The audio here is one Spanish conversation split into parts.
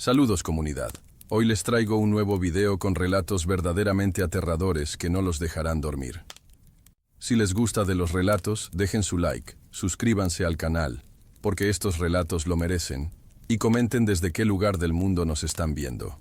Saludos comunidad. Hoy les traigo un nuevo video con relatos verdaderamente aterradores que no los dejarán dormir. Si les gusta de los relatos, dejen su like, suscríbanse al canal, porque estos relatos lo merecen, y comenten desde qué lugar del mundo nos están viendo.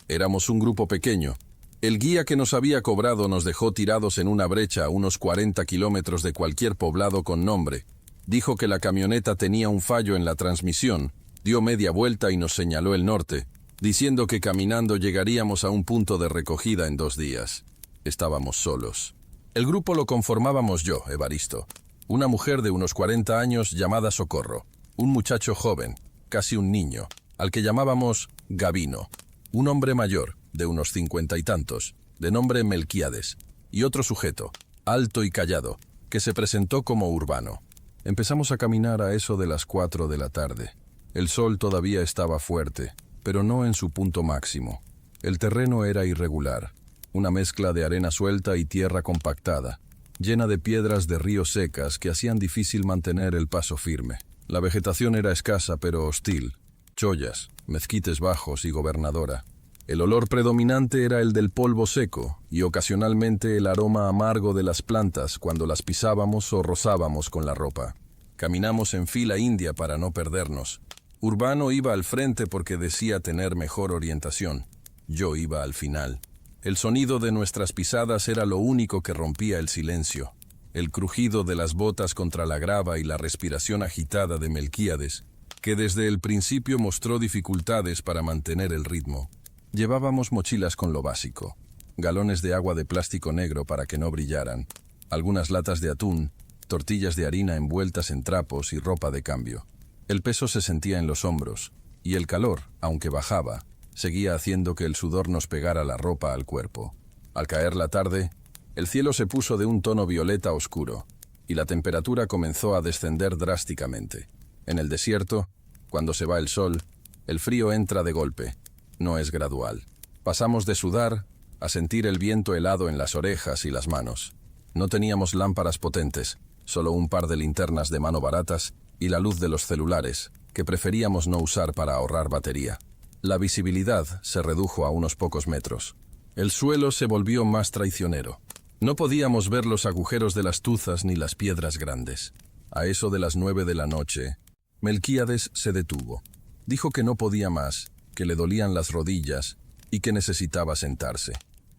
Éramos un grupo pequeño. El guía que nos había cobrado nos dejó tirados en una brecha a unos 40 kilómetros de cualquier poblado con nombre. Dijo que la camioneta tenía un fallo en la transmisión, dio media vuelta y nos señaló el norte, diciendo que caminando llegaríamos a un punto de recogida en 2 días. Estábamos solos. El grupo lo conformábamos yo, Evaristo, una mujer de unos 40 años llamada Socorro, un muchacho joven, casi un niño, al que llamábamos Gabino, un hombre mayor, de unos 50 y tantos, de nombre Melquíades, y otro sujeto, alto y callado, que se presentó como Urbano. Empezamos a caminar a eso de las 4 de la tarde. El sol todavía estaba fuerte, pero no en su punto máximo. El terreno era irregular, una mezcla de arena suelta y tierra compactada, llena de piedras de río secas que hacían difícil mantener el paso firme. La vegetación era escasa pero hostil, chollas, mezquites bajos y gobernadora. El olor predominante era el del polvo seco y ocasionalmente el aroma amargo de las plantas cuando las pisábamos o rozábamos con la ropa. Caminamos en fila india para no perdernos. Urbano iba al frente porque decía tener mejor orientación. Yo iba al final. El sonido de nuestras pisadas era lo único que rompía el silencio. El crujido de las botas contra la grava y la respiración agitada de Melquíades, que desde el principio mostró dificultades para mantener el ritmo. Llevábamos mochilas con lo básico, galones de agua de plástico negro para que no brillaran, algunas latas de atún, tortillas de harina envueltas en trapos y ropa de cambio. El peso se sentía en los hombros, y el calor, aunque bajaba, seguía haciendo que el sudor nos pegara la ropa al cuerpo. Al caer la tarde, el cielo se puso de un tono violeta oscuro, y la temperatura comenzó a descender drásticamente. En el desierto, cuando se va el sol, el frío entra de golpe. No es gradual. Pasamos de sudar a sentir el viento helado en las orejas y las manos. No teníamos lámparas potentes, solo un par de linternas de mano baratas y la luz de los celulares, que preferíamos no usar para ahorrar batería. La visibilidad se redujo a unos pocos metros. El suelo se volvió más traicionero. No podíamos ver los agujeros de las tuzas ni las piedras grandes. A eso de las 9 de la noche, Melquíades se detuvo. Dijo que no podía más, que le dolían las rodillas y que necesitaba sentarse.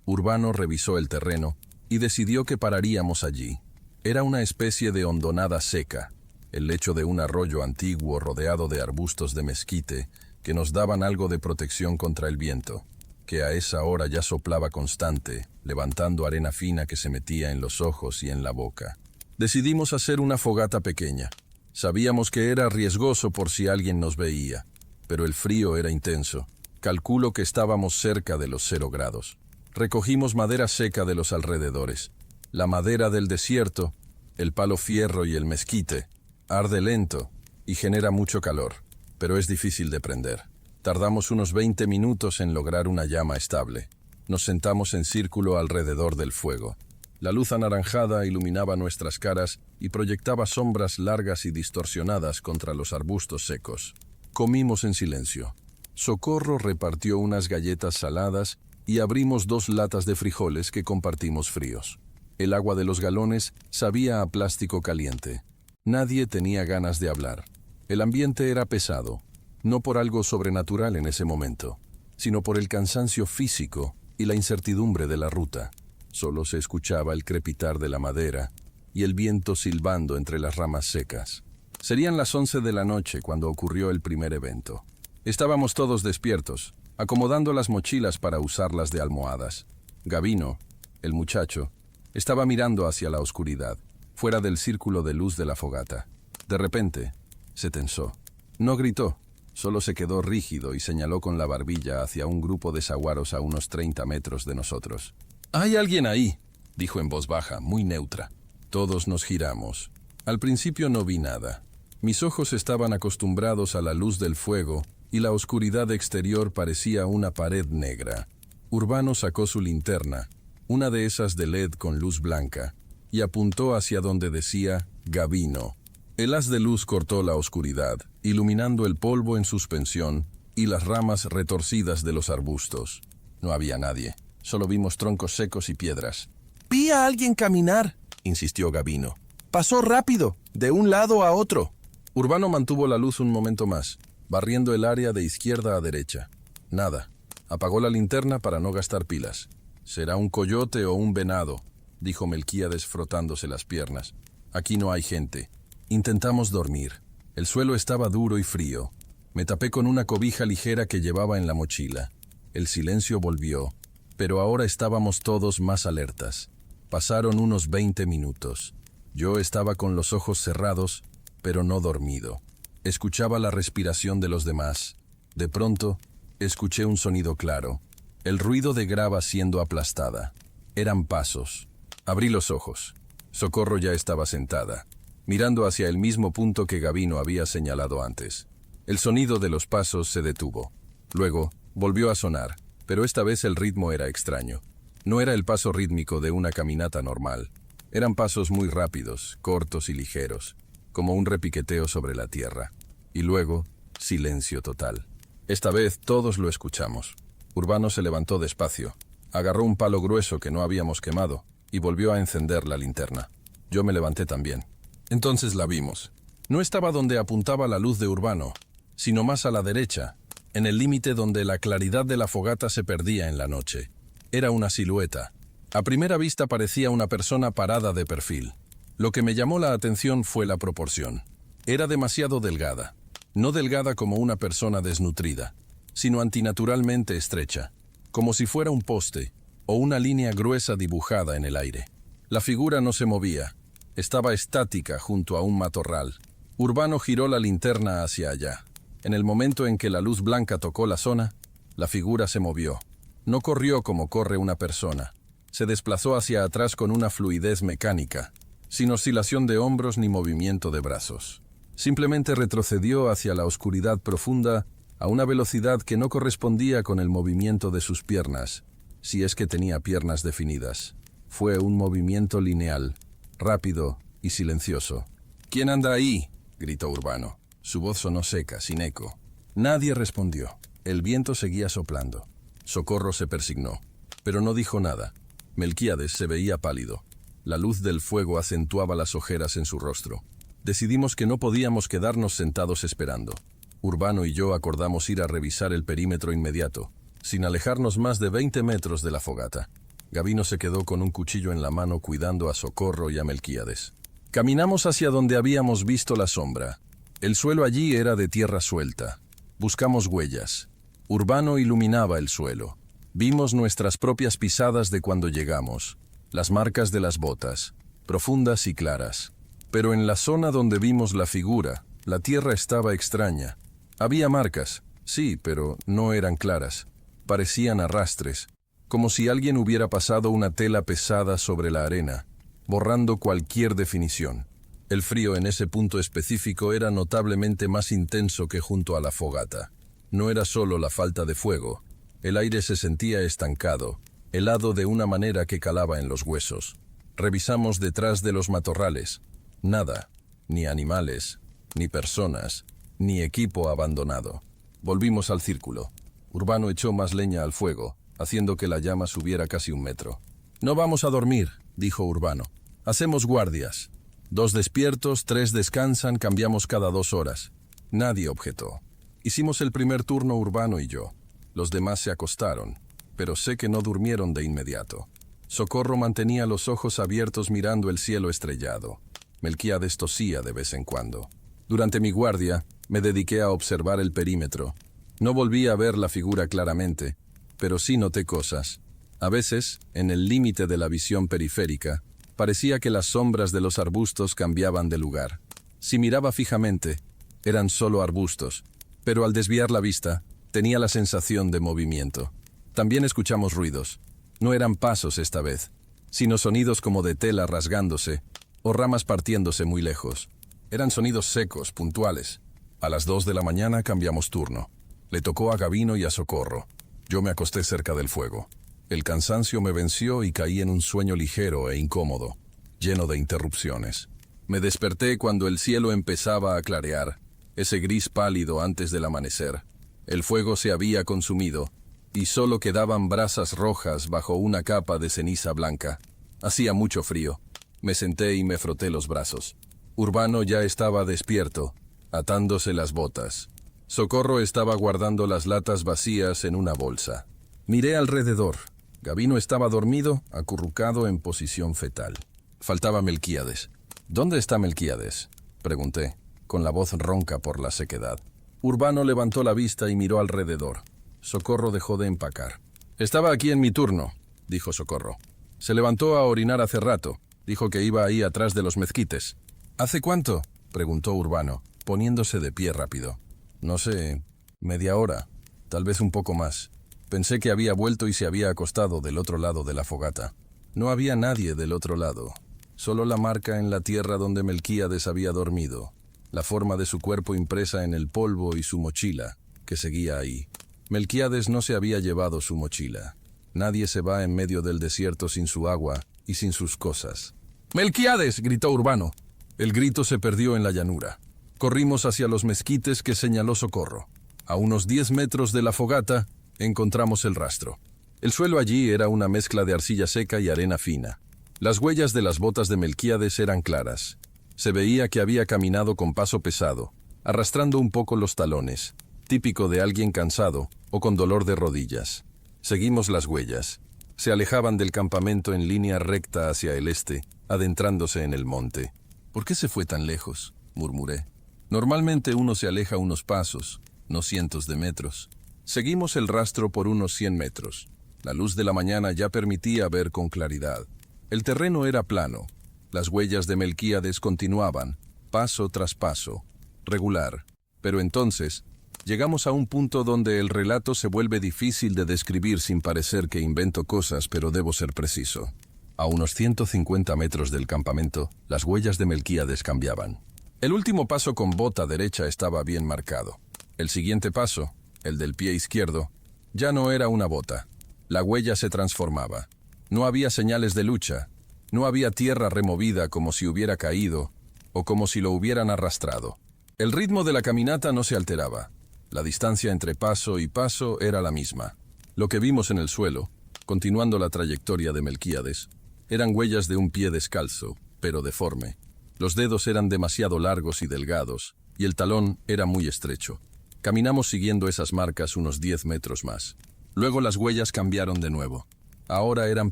Urbano revisó el terreno y decidió que pararíamos allí. Era una especie de hondonada seca, el lecho de un arroyo antiguo rodeado de arbustos de mezquite que nos daban algo de protección contra el viento, que a esa hora ya soplaba constante, levantando arena fina que se metía en los ojos y en la boca. Decidimos hacer una fogata pequeña. Sabíamos que era riesgoso por si alguien nos veía, pero el frío era intenso. Calculo que estábamos cerca de los 0 grados. Recogimos madera seca de los alrededores. La madera del desierto, el palo fierro y el mezquite, arde lento y genera mucho calor, pero es difícil de prender. Tardamos unos 20 minutos en lograr una llama estable. Nos sentamos en círculo alrededor del fuego. La luz anaranjada iluminaba nuestras caras y proyectaba sombras largas y distorsionadas contra los arbustos secos. Comimos en silencio. Socorro repartió unas galletas saladas y abrimos 2 latas de frijoles que compartimos fríos. El agua de los galones sabía a plástico caliente. Nadie tenía ganas de hablar. El ambiente era pesado, no por algo sobrenatural en ese momento, sino por el cansancio físico y la incertidumbre de la ruta. Solo se escuchaba el crepitar de la madera y el viento silbando entre las ramas secas. Serían las 11 de la noche cuando ocurrió el primer evento. Estábamos todos despiertos, acomodando las mochilas para usarlas de almohadas. Gabino, el muchacho, estaba mirando hacia la oscuridad, fuera del círculo de luz de la fogata. De repente, se tensó. No gritó, solo se quedó rígido y señaló con la barbilla hacia un grupo de saguaros a unos 30 metros de nosotros. «¡Hay alguien ahí!», dijo en voz baja, muy neutra. Todos nos giramos. Al principio no vi nada. Mis ojos estaban acostumbrados a la luz del fuego y la oscuridad exterior parecía una pared negra. Urbano sacó su linterna, una de esas de LED con luz blanca, y apuntó hacia donde decía Gavino. El haz de luz cortó la oscuridad, iluminando el polvo en suspensión y las ramas retorcidas de los arbustos. No había nadie, solo vimos troncos secos y piedras. «Vi a alguien caminar», insistió Gavino. «Pasó rápido, de un lado a otro». Urbano mantuvo la luz un momento más, barriendo el área de izquierda a derecha. Nada. Apagó la linterna para no gastar pilas. «Será un coyote o un venado», dijo Melquíades frotándose las piernas. «Aquí no hay gente». Intentamos dormir. El suelo estaba duro y frío. Me tapé con una cobija ligera que llevaba en la mochila. El silencio volvió, pero ahora estábamos todos más alertas. Pasaron unos 20 minutos. Yo estaba con los ojos cerrados, pero no dormido. Escuchaba la respiración de los demás. De pronto, escuché un sonido claro. El ruido de grava siendo aplastada. Eran pasos. Abrí los ojos. Socorro ya estaba sentada, mirando hacia el mismo punto que Gavino había señalado antes. El sonido de los pasos se detuvo. Luego, volvió a sonar, pero esta vez el ritmo era extraño. No era el paso rítmico de una caminata normal. Eran pasos muy rápidos, cortos y ligeros, como un repiqueteo sobre la tierra. Y luego, silencio total. Esta vez todos lo escuchamos. Urbano se levantó despacio, agarró un palo grueso que no habíamos quemado y volvió a encender la linterna. Yo me levanté también. Entonces la vimos. No estaba donde apuntaba la luz de Urbano, sino más a la derecha, en el límite donde la claridad de la fogata se perdía en la noche. Era una silueta. A primera vista parecía una persona parada de perfil. Lo que me llamó la atención fue la proporción. Era demasiado delgada. No delgada como una persona desnutrida, sino antinaturalmente estrecha, como si fuera un poste o una línea gruesa dibujada en el aire. La figura no se movía. Estaba estática junto a un matorral. Urbano giró la linterna hacia allá. En el momento en que la luz blanca tocó la zona, la figura se movió. No corrió como corre una persona. Se desplazó hacia atrás con una fluidez mecánica, sin oscilación de hombros ni movimiento de brazos. Simplemente retrocedió hacia la oscuridad profunda a una velocidad que no correspondía con el movimiento de sus piernas, si es que tenía piernas definidas. Fue un movimiento lineal, rápido y silencioso. «¿Quién anda ahí?», gritó Urbano. Su voz sonó seca, sin eco. Nadie respondió. El viento seguía soplando. Socorro se persignó, pero no dijo nada. Melquíades se veía pálido. La luz del fuego acentuaba las ojeras en su rostro. Decidimos que no podíamos quedarnos sentados esperando. Urbano y yo acordamos ir a revisar el perímetro inmediato, sin alejarnos más de 20 metros de la fogata. Gavino se quedó con un cuchillo en la mano cuidando a Socorro y a Melquíades. Caminamos hacia donde habíamos visto la sombra. El suelo allí era de tierra suelta. Buscamos huellas. Urbano iluminaba el suelo. Vimos nuestras propias pisadas de cuando llegamos, las marcas de las botas, profundas y claras. Pero en la zona donde vimos la figura, la tierra estaba extraña. Había marcas, sí, pero no eran claras. Parecían arrastres, como si alguien hubiera pasado una tela pesada sobre la arena, borrando cualquier definición. El frío en ese punto específico era notablemente más intenso que junto a la fogata. No era solo la falta de fuego. El aire se sentía estancado, helado de una manera que calaba en los huesos. Revisamos detrás de los matorrales. Nada, ni animales, ni personas, ni equipo abandonado. Volvimos al círculo. Urbano echó más leña al fuego, haciendo que la llama subiera casi 1 metro. «No vamos a dormir», dijo Urbano. «Hacemos guardias. 2 despiertos, 3 descansan, cambiamos cada 2 horas». Nadie objetó. Hicimos el primer turno Urbano y yo. Los demás se acostaron, pero sé que no durmieron de inmediato. Socorro mantenía los ojos abiertos mirando el cielo estrellado. Melquíades tosía de vez en cuando. Durante mi guardia, me dediqué a observar el perímetro. No volví a ver la figura claramente, pero sí noté cosas. A veces, en el límite de la visión periférica, parecía que las sombras de los arbustos cambiaban de lugar. Si miraba fijamente, eran solo arbustos, pero al desviar la vista, tenía la sensación de movimiento. También escuchamos ruidos. No eran pasos esta vez, sino sonidos como de tela rasgándose o ramas partiéndose muy lejos. Eran sonidos secos, puntuales. A las 2 de la mañana cambiamos turno. Le tocó a Gavino y a Socorro. Yo me acosté cerca del fuego. El cansancio me venció y caí en un sueño ligero e incómodo, lleno de interrupciones. Me desperté cuando el cielo empezaba a clarear, ese gris pálido antes del amanecer. El fuego se había consumido, y solo quedaban brasas rojas bajo una capa de ceniza blanca. Hacía mucho frío. Me senté y me froté los brazos. Urbano ya estaba despierto, atándose las botas. Socorro estaba guardando las latas vacías en una bolsa. Miré alrededor. Gabino estaba dormido, acurrucado en posición fetal. Faltaba Melquíades. ¿Dónde está Melquíades?, pregunté, con la voz ronca por la sequedad. Urbano levantó la vista y miró alrededor. Socorro dejó de empacar. Estaba aquí en mi turno, dijo Socorro. Se levantó a orinar hace rato. Dijo que iba ahí atrás de los mezquites. ¿Hace cuánto?, preguntó Urbano, poniéndose de pie rápido. No sé, media hora, tal vez un poco más. Pensé que había vuelto y se había acostado del otro lado de la fogata. No había nadie del otro lado, solo la marca en la tierra donde Melquíades había dormido, la forma de su cuerpo impresa en el polvo y su mochila, que seguía ahí. Melquíades no se había llevado su mochila. Nadie se va en medio del desierto sin su agua y sin sus cosas. ¡Melquíades!, gritó Urbano. El grito se perdió en la llanura. Corrimos hacia los mezquites que señaló Socorro. A unos 10 metros de la fogata encontramos el rastro. El suelo allí era una mezcla de arcilla seca y arena fina. Las huellas de las botas de Melquíades eran claras. Se veía que había caminado con paso pesado, arrastrando un poco los talones, típico de alguien cansado o con dolor de rodillas. Seguimos las huellas. Se alejaban del campamento en línea recta hacia el este, adentrándose en el monte. ¿Por qué se fue tan lejos?, murmuré. Normalmente uno se aleja unos pasos, no cientos de metros. Seguimos el rastro por unos 100 metros. La luz de la mañana ya permitía ver con claridad. El terreno era plano. Las huellas de Melquíades continuaban, paso tras paso, regular. Pero entonces, llegamos a un punto donde el relato se vuelve difícil de describir sin parecer que invento cosas, pero debo ser preciso. A unos 150 metros del campamento, las huellas de Melquíades cambiaban. El último paso con bota derecha estaba bien marcado. El siguiente paso, el del pie izquierdo, ya no era una bota. La huella se transformaba. No había señales de lucha. No había tierra removida como si hubiera caído o como si lo hubieran arrastrado. El ritmo de la caminata no se alteraba. La distancia entre paso y paso era la misma. Lo que vimos en el suelo, continuando la trayectoria de Melquíades, eran huellas de un pie descalzo, pero deforme. Los dedos eran demasiado largos y delgados, y el talón era muy estrecho. Caminamos siguiendo esas marcas unos 10 metros más. Luego las huellas cambiaron de nuevo. Ahora eran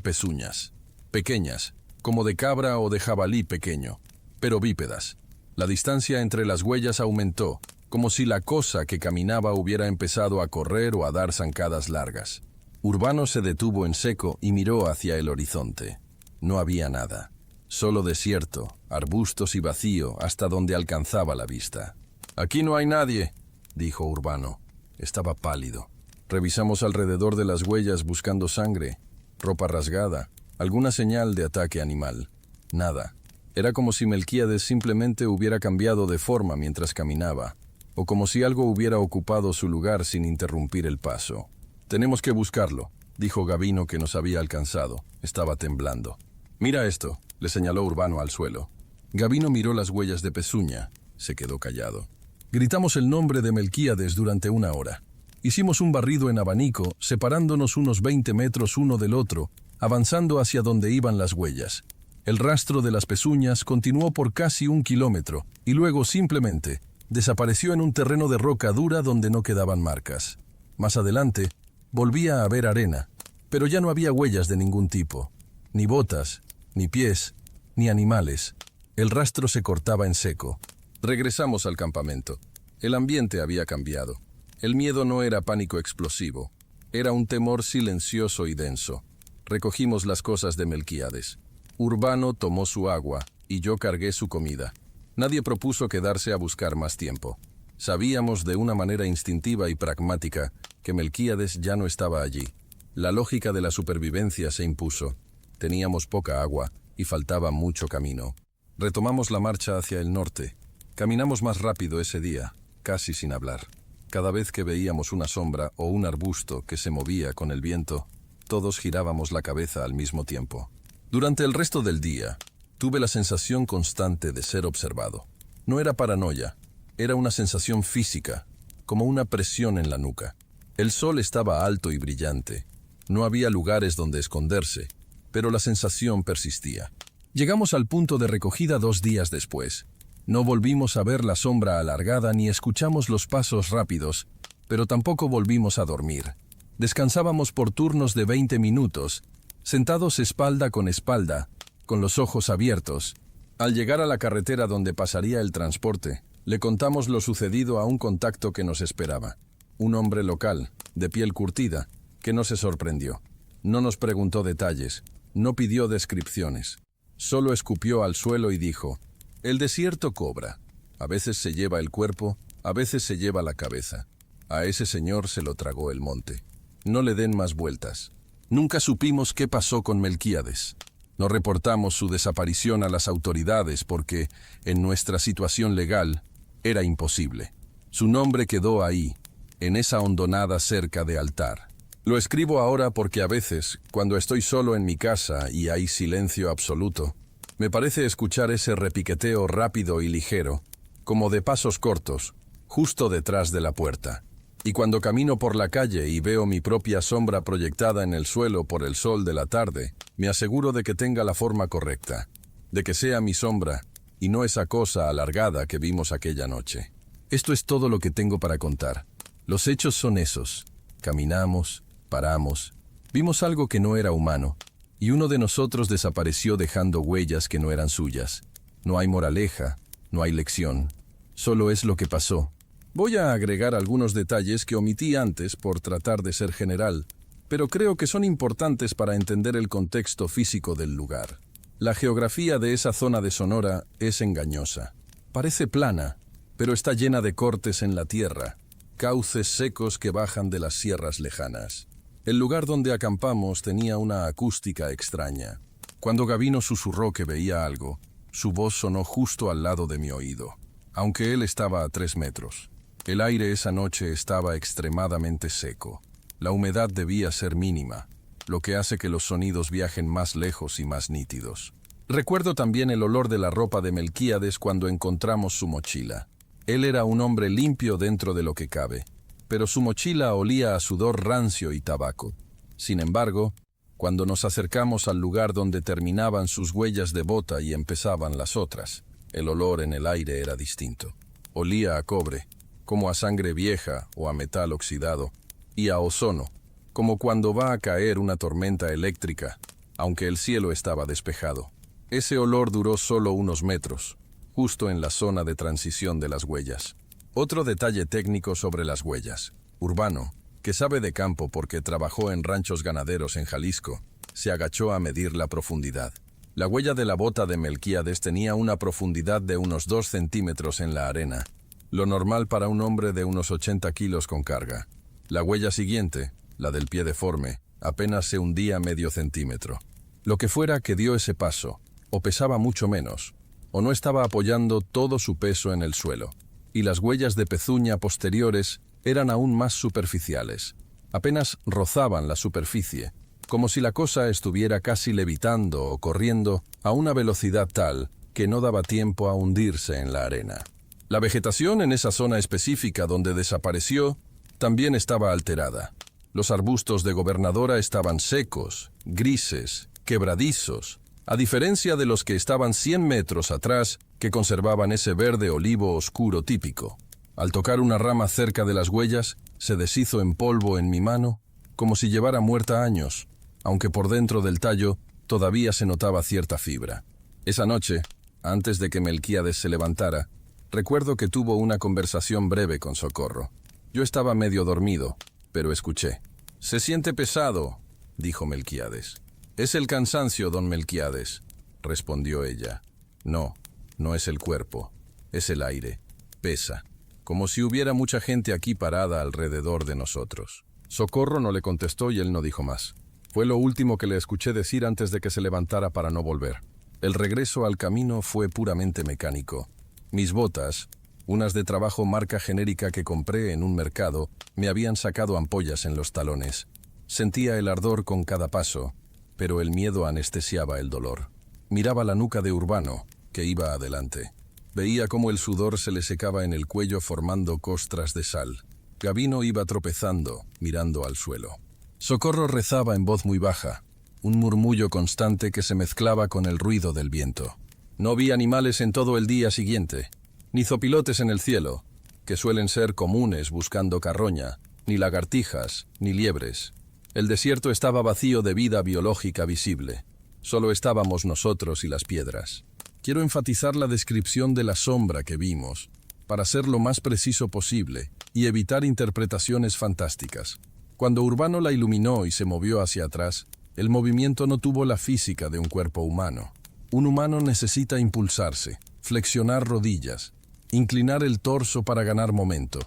pezuñas, pequeñas, como de cabra o de jabalí pequeño, pero bípedas. La distancia entre las huellas aumentó, como si la cosa que caminaba hubiera empezado a correr o a dar zancadas largas. Urbano se detuvo en seco y miró hacia el horizonte. No había nada, solo desierto, arbustos y vacío hasta donde alcanzaba la vista. «Aquí no hay nadie», dijo Urbano. Estaba pálido. Revisamos alrededor de las huellas buscando sangre, ropa rasgada, alguna señal de ataque animal. Nada. Era como si Melquíades simplemente hubiera cambiado de forma mientras caminaba, o como si algo hubiera ocupado su lugar sin interrumpir el paso. «Tenemos que buscarlo», dijo Gabino, que nos había alcanzado. Estaba temblando. «Mira esto», le señaló Urbano al suelo. Gabino miró las huellas de pezuña. Se quedó callado. Gritamos el nombre de Melquíades durante 1 hora. Hicimos un barrido en abanico, separándonos unos 20 metros uno del otro, avanzando hacia donde iban las huellas. El rastro de las pezuñas continuó por casi 1 kilómetro, y luego simplemente desapareció en un terreno de roca dura donde no quedaban marcas. Más adelante, volvía a haber arena, pero ya no había huellas de ningún tipo. Ni botas, ni pies, ni animales. El rastro se cortaba en seco. Regresamos al campamento. El ambiente había cambiado. El miedo no era pánico explosivo. Era un temor silencioso y denso. Recogimos las cosas de Melquíades. Urbano tomó su agua y yo cargué su comida. Nadie propuso quedarse a buscar más tiempo. Sabíamos de una manera instintiva y pragmática que Melquíades ya no estaba allí. La lógica de la supervivencia se impuso. Teníamos poca agua y faltaba mucho camino. Retomamos la marcha hacia el norte. Caminamos más rápido ese día, casi sin hablar. Cada vez que veíamos una sombra o un arbusto que se movía con el viento, todos girábamos la cabeza al mismo tiempo. Durante el resto del día, Tuve la sensación constante de ser observado. No era paranoia, era una sensación física, como una presión en la nuca. El sol estaba alto y brillante. No había lugares donde esconderse, pero la sensación persistía. Llegamos al punto de recogida 2 días después. No volvimos a ver la sombra alargada ni escuchamos los pasos rápidos, pero tampoco volvimos a dormir. Descansábamos por turnos de 20 minutos, sentados espalda, con los ojos abiertos. Al llegar a la carretera donde pasaría el transporte, le contamos lo sucedido a un contacto que nos esperaba. Un hombre local, de piel curtida, que no se sorprendió. No nos preguntó detalles, no pidió descripciones. Solo escupió al suelo y dijo: «El desierto cobra. A veces se lleva el cuerpo, a veces se lleva la cabeza. A ese señor se lo tragó el monte. No le den más vueltas». Nunca supimos qué pasó con Melquíades. No reportamos su desaparición a las autoridades porque, en nuestra situación legal, era imposible. Su nombre quedó ahí, en esa hondonada cerca de altar. Lo escribo ahora porque a veces, cuando estoy solo en mi casa y hay silencio absoluto, me parece escuchar ese repiqueteo rápido y ligero, como de pasos cortos, justo detrás de la puerta. Y cuando camino por la calle y veo mi propia sombra proyectada en el suelo por el sol de la tarde, me aseguro de que tenga la forma correcta, de que sea mi sombra y no esa cosa alargada que vimos aquella noche. Esto es todo lo que tengo para contar. Los hechos son esos. Caminamos, paramos, vimos algo que no era humano, y uno de nosotros desapareció dejando huellas que no eran suyas. No hay moraleja, no hay lección, solo es lo que pasó. Voy a agregar algunos detalles que omití antes por tratar de ser general, pero creo que son importantes para entender el contexto físico del lugar. La geografía de esa zona de Sonora es engañosa. Parece plana, pero está llena de cortes en la tierra, cauces secos que bajan de las sierras lejanas. El lugar donde acampamos tenía una acústica extraña. Cuando Gabino susurró que veía algo, su voz sonó justo al lado de mi oído, aunque él estaba a 3 metros. El aire esa noche estaba extremadamente seco. La humedad debía ser mínima, lo que hace que los sonidos viajen más lejos y más nítidos. Recuerdo también el olor de la ropa de Melquíades cuando encontramos su mochila. Él era un hombre limpio dentro de lo que cabe, pero su mochila olía a sudor rancio y tabaco. Sin embargo, cuando nos acercamos al lugar donde terminaban sus huellas de bota y empezaban las otras, el olor en el aire era distinto. Olía a cobre, como a sangre vieja o a metal oxidado, y a ozono, como cuando va a caer una tormenta eléctrica, aunque el cielo estaba despejado. Ese olor duró solo unos metros, justo en la zona de transición de las huellas. Otro detalle técnico sobre las huellas. Urbano, que sabe de campo porque trabajó en ranchos ganaderos en Jalisco, se agachó a medir la profundidad. La huella de la bota de Melquíades tenía una profundidad de unos 2 centímetros en la arena, lo normal para un hombre de unos 80 kilos con carga. La huella siguiente, la del pie deforme, apenas se hundía medio centímetro. Lo que fuera que dio ese paso, o pesaba mucho menos, o no estaba apoyando todo su peso en el suelo, y las huellas de pezuña posteriores eran aún más superficiales. Apenas rozaban la superficie, como si la cosa estuviera casi levitando o corriendo a una velocidad tal que no daba tiempo a hundirse en la arena. La vegetación en esa zona específica donde desapareció también estaba alterada. Los arbustos de Gobernadora estaban secos, grises, quebradizos, a diferencia de los que estaban 100 metros atrás, que conservaban ese verde olivo oscuro típico. Al tocar una rama cerca de las huellas, se deshizo en polvo en mi mano, como si llevara muerta años, aunque por dentro del tallo todavía se notaba cierta fibra. Esa noche, antes de que Melquíades se levantara, recuerdo que tuvo una conversación breve con Socorro. Yo estaba medio dormido, pero escuché. «Se siente pesado», dijo Melquíades. «Es el cansancio, don Melquíades», respondió ella. «No, no es el cuerpo, es el aire. Pesa, como si hubiera mucha gente aquí parada alrededor de nosotros». Socorro no le contestó y él no dijo más. Fue lo último que le escuché decir antes de que se levantara para no volver. El regreso al camino fue puramente mecánico. Mis botas, unas de trabajo marca genérica que compré en un mercado, me habían sacado ampollas en los talones. Sentía el ardor con cada paso, pero el miedo anestesiaba el dolor. Miraba la nuca de Urbano, que iba adelante. Veía cómo el sudor se le secaba en el cuello formando costras de sal. Gabino iba tropezando, mirando al suelo. Socorro rezaba en voz muy baja, un murmullo constante que se mezclaba con el ruido del viento. No vi animales en todo el día siguiente, ni zopilotes en el cielo, que suelen ser comunes buscando carroña, ni lagartijas, ni liebres. El desierto estaba vacío de vida biológica visible. Solo estábamos nosotros y las piedras. Quiero enfatizar la descripción de la sombra que vimos, para ser lo más preciso posible y evitar interpretaciones fantásticas. Cuando Urbano la iluminó y se movió hacia atrás, el movimiento no tuvo la física de un cuerpo humano. Un humano necesita impulsarse, flexionar rodillas, inclinar el torso para ganar momento.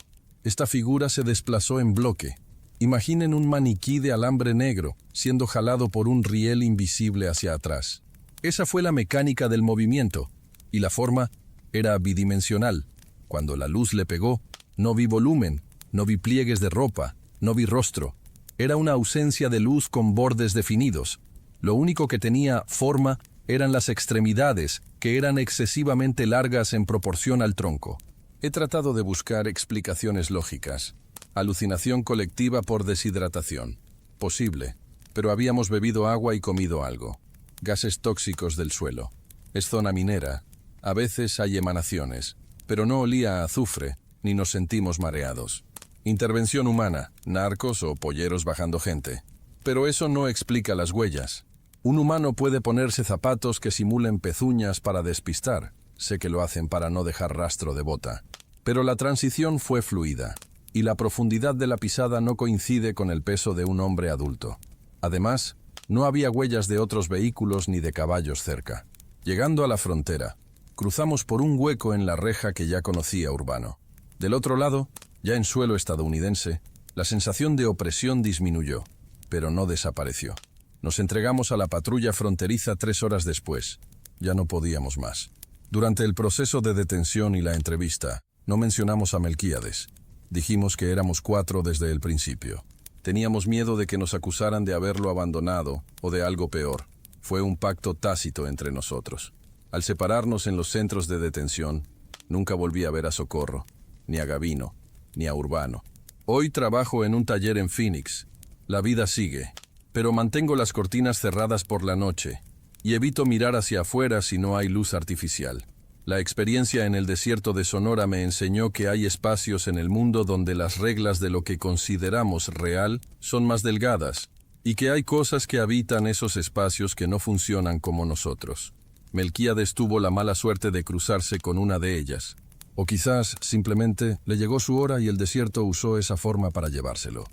Esta figura se desplazó en bloque. Imaginen un maniquí de alambre negro siendo jalado por un riel invisible hacia atrás. Esa fue la mecánica del movimiento, y la forma era bidimensional. Cuando la luz le pegó, no vi volumen, no vi pliegues de ropa, no vi rostro. Era una ausencia de luz con bordes definidos. Lo único que tenía forma eran las extremidades, que eran excesivamente largas en proporción al tronco. He tratado de buscar explicaciones lógicas. Alucinación colectiva por deshidratación. Posible, pero habíamos bebido agua y comido algo. Gases tóxicos del suelo. Es zona minera. A veces hay emanaciones, pero no olía a azufre, ni nos sentimos mareados. Intervención humana, narcos o polleros bajando gente. Pero eso no explica las huellas. Un humano puede ponerse zapatos que simulen pezuñas para despistar. Sé que lo hacen para no dejar rastro de bota. Pero la transición fue fluida, y la profundidad de la pisada no coincide con el peso de un hombre adulto. Además, no había huellas de otros vehículos ni de caballos cerca. Llegando a la frontera, cruzamos por un hueco en la reja que ya conocía Urbano. Del otro lado, ya en suelo estadounidense, la sensación de opresión disminuyó, pero no desapareció. Nos entregamos a la patrulla fronteriza 3 horas después. Ya no podíamos más. Durante el proceso de detención y la entrevista, no mencionamos a Melquíades. Dijimos que éramos 4 desde el principio. Teníamos miedo de que nos acusaran de haberlo abandonado o de algo peor. Fue un pacto tácito entre nosotros. Al separarnos en los centros de detención, nunca volví a ver a Socorro, ni a Gabino, ni a Urbano. Hoy trabajo en un taller en Phoenix. La vida sigue, pero mantengo las cortinas cerradas por la noche y evito mirar hacia afuera si no hay luz artificial. La experiencia en el desierto de Sonora me enseñó que hay espacios en el mundo donde las reglas de lo que consideramos real son más delgadas, y que hay cosas que habitan esos espacios que no funcionan como nosotros. Melquíades tuvo la mala suerte de cruzarse con una de ellas, o quizás simplemente le llegó su hora y el desierto usó esa forma para llevárselo.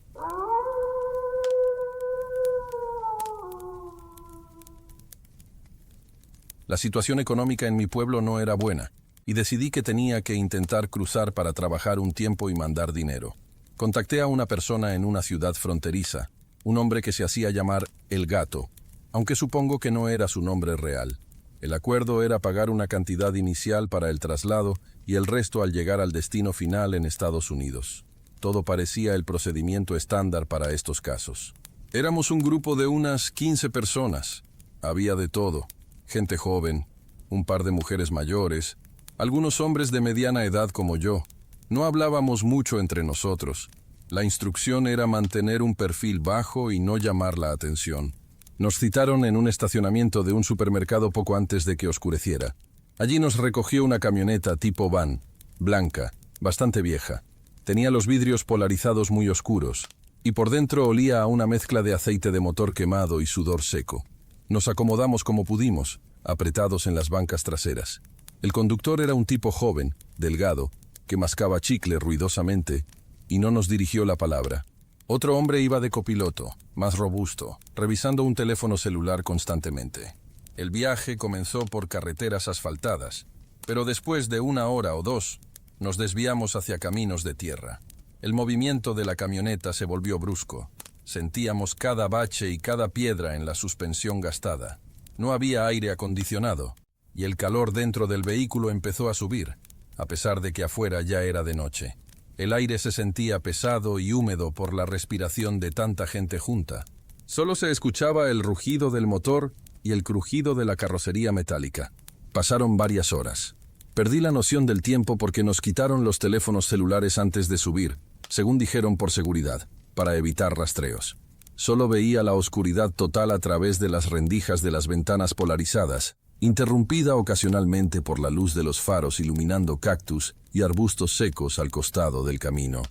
La situación económica en mi pueblo no era buena, y decidí que tenía que intentar cruzar para trabajar un tiempo y mandar dinero. Contacté a una persona en una ciudad fronteriza, un hombre que se hacía llamar El Gato, aunque supongo que no era su nombre real. El acuerdo era pagar una cantidad inicial para el traslado y el resto al llegar al destino final en Estados Unidos. Todo parecía el procedimiento estándar para estos casos. Éramos un grupo de unas 15 personas. Había de todo. Gente joven, un par de mujeres mayores, algunos hombres de mediana edad como yo. No hablábamos mucho entre nosotros. La instrucción era mantener un perfil bajo y no llamar la atención. Nos citaron en un estacionamiento de un supermercado poco antes de que oscureciera. Allí nos recogió una camioneta tipo van, blanca, bastante vieja. Tenía los vidrios polarizados muy oscuros, y por dentro olía a una mezcla de aceite de motor quemado y sudor seco. Nos acomodamos como pudimos, apretados en las bancas traseras. El conductor era un tipo joven, delgado, que mascaba chicle ruidosamente, y no nos dirigió la palabra. Otro hombre iba de copiloto, más robusto, revisando un teléfono celular constantemente. El viaje comenzó por carreteras asfaltadas, pero después de 1 hora o 2, nos desviamos hacia caminos de tierra. El movimiento de la camioneta se volvió brusco. Sentíamos cada bache y cada piedra en la suspensión gastada. No había aire acondicionado, y el calor dentro del vehículo empezó a subir, a pesar de que afuera ya era de noche. El aire se sentía pesado y húmedo por la respiración de tanta gente junta. Solo se escuchaba el rugido del motor y el crujido de la carrocería metálica. Pasaron varias horas. Perdí la noción del tiempo porque nos quitaron los teléfonos celulares antes de subir, según dijeron por seguridad, para evitar rastreos. Solo veía la oscuridad total a través de las rendijas de las ventanas polarizadas, interrumpida ocasionalmente por la luz de los faros iluminando cactus y arbustos secos al costado del camino.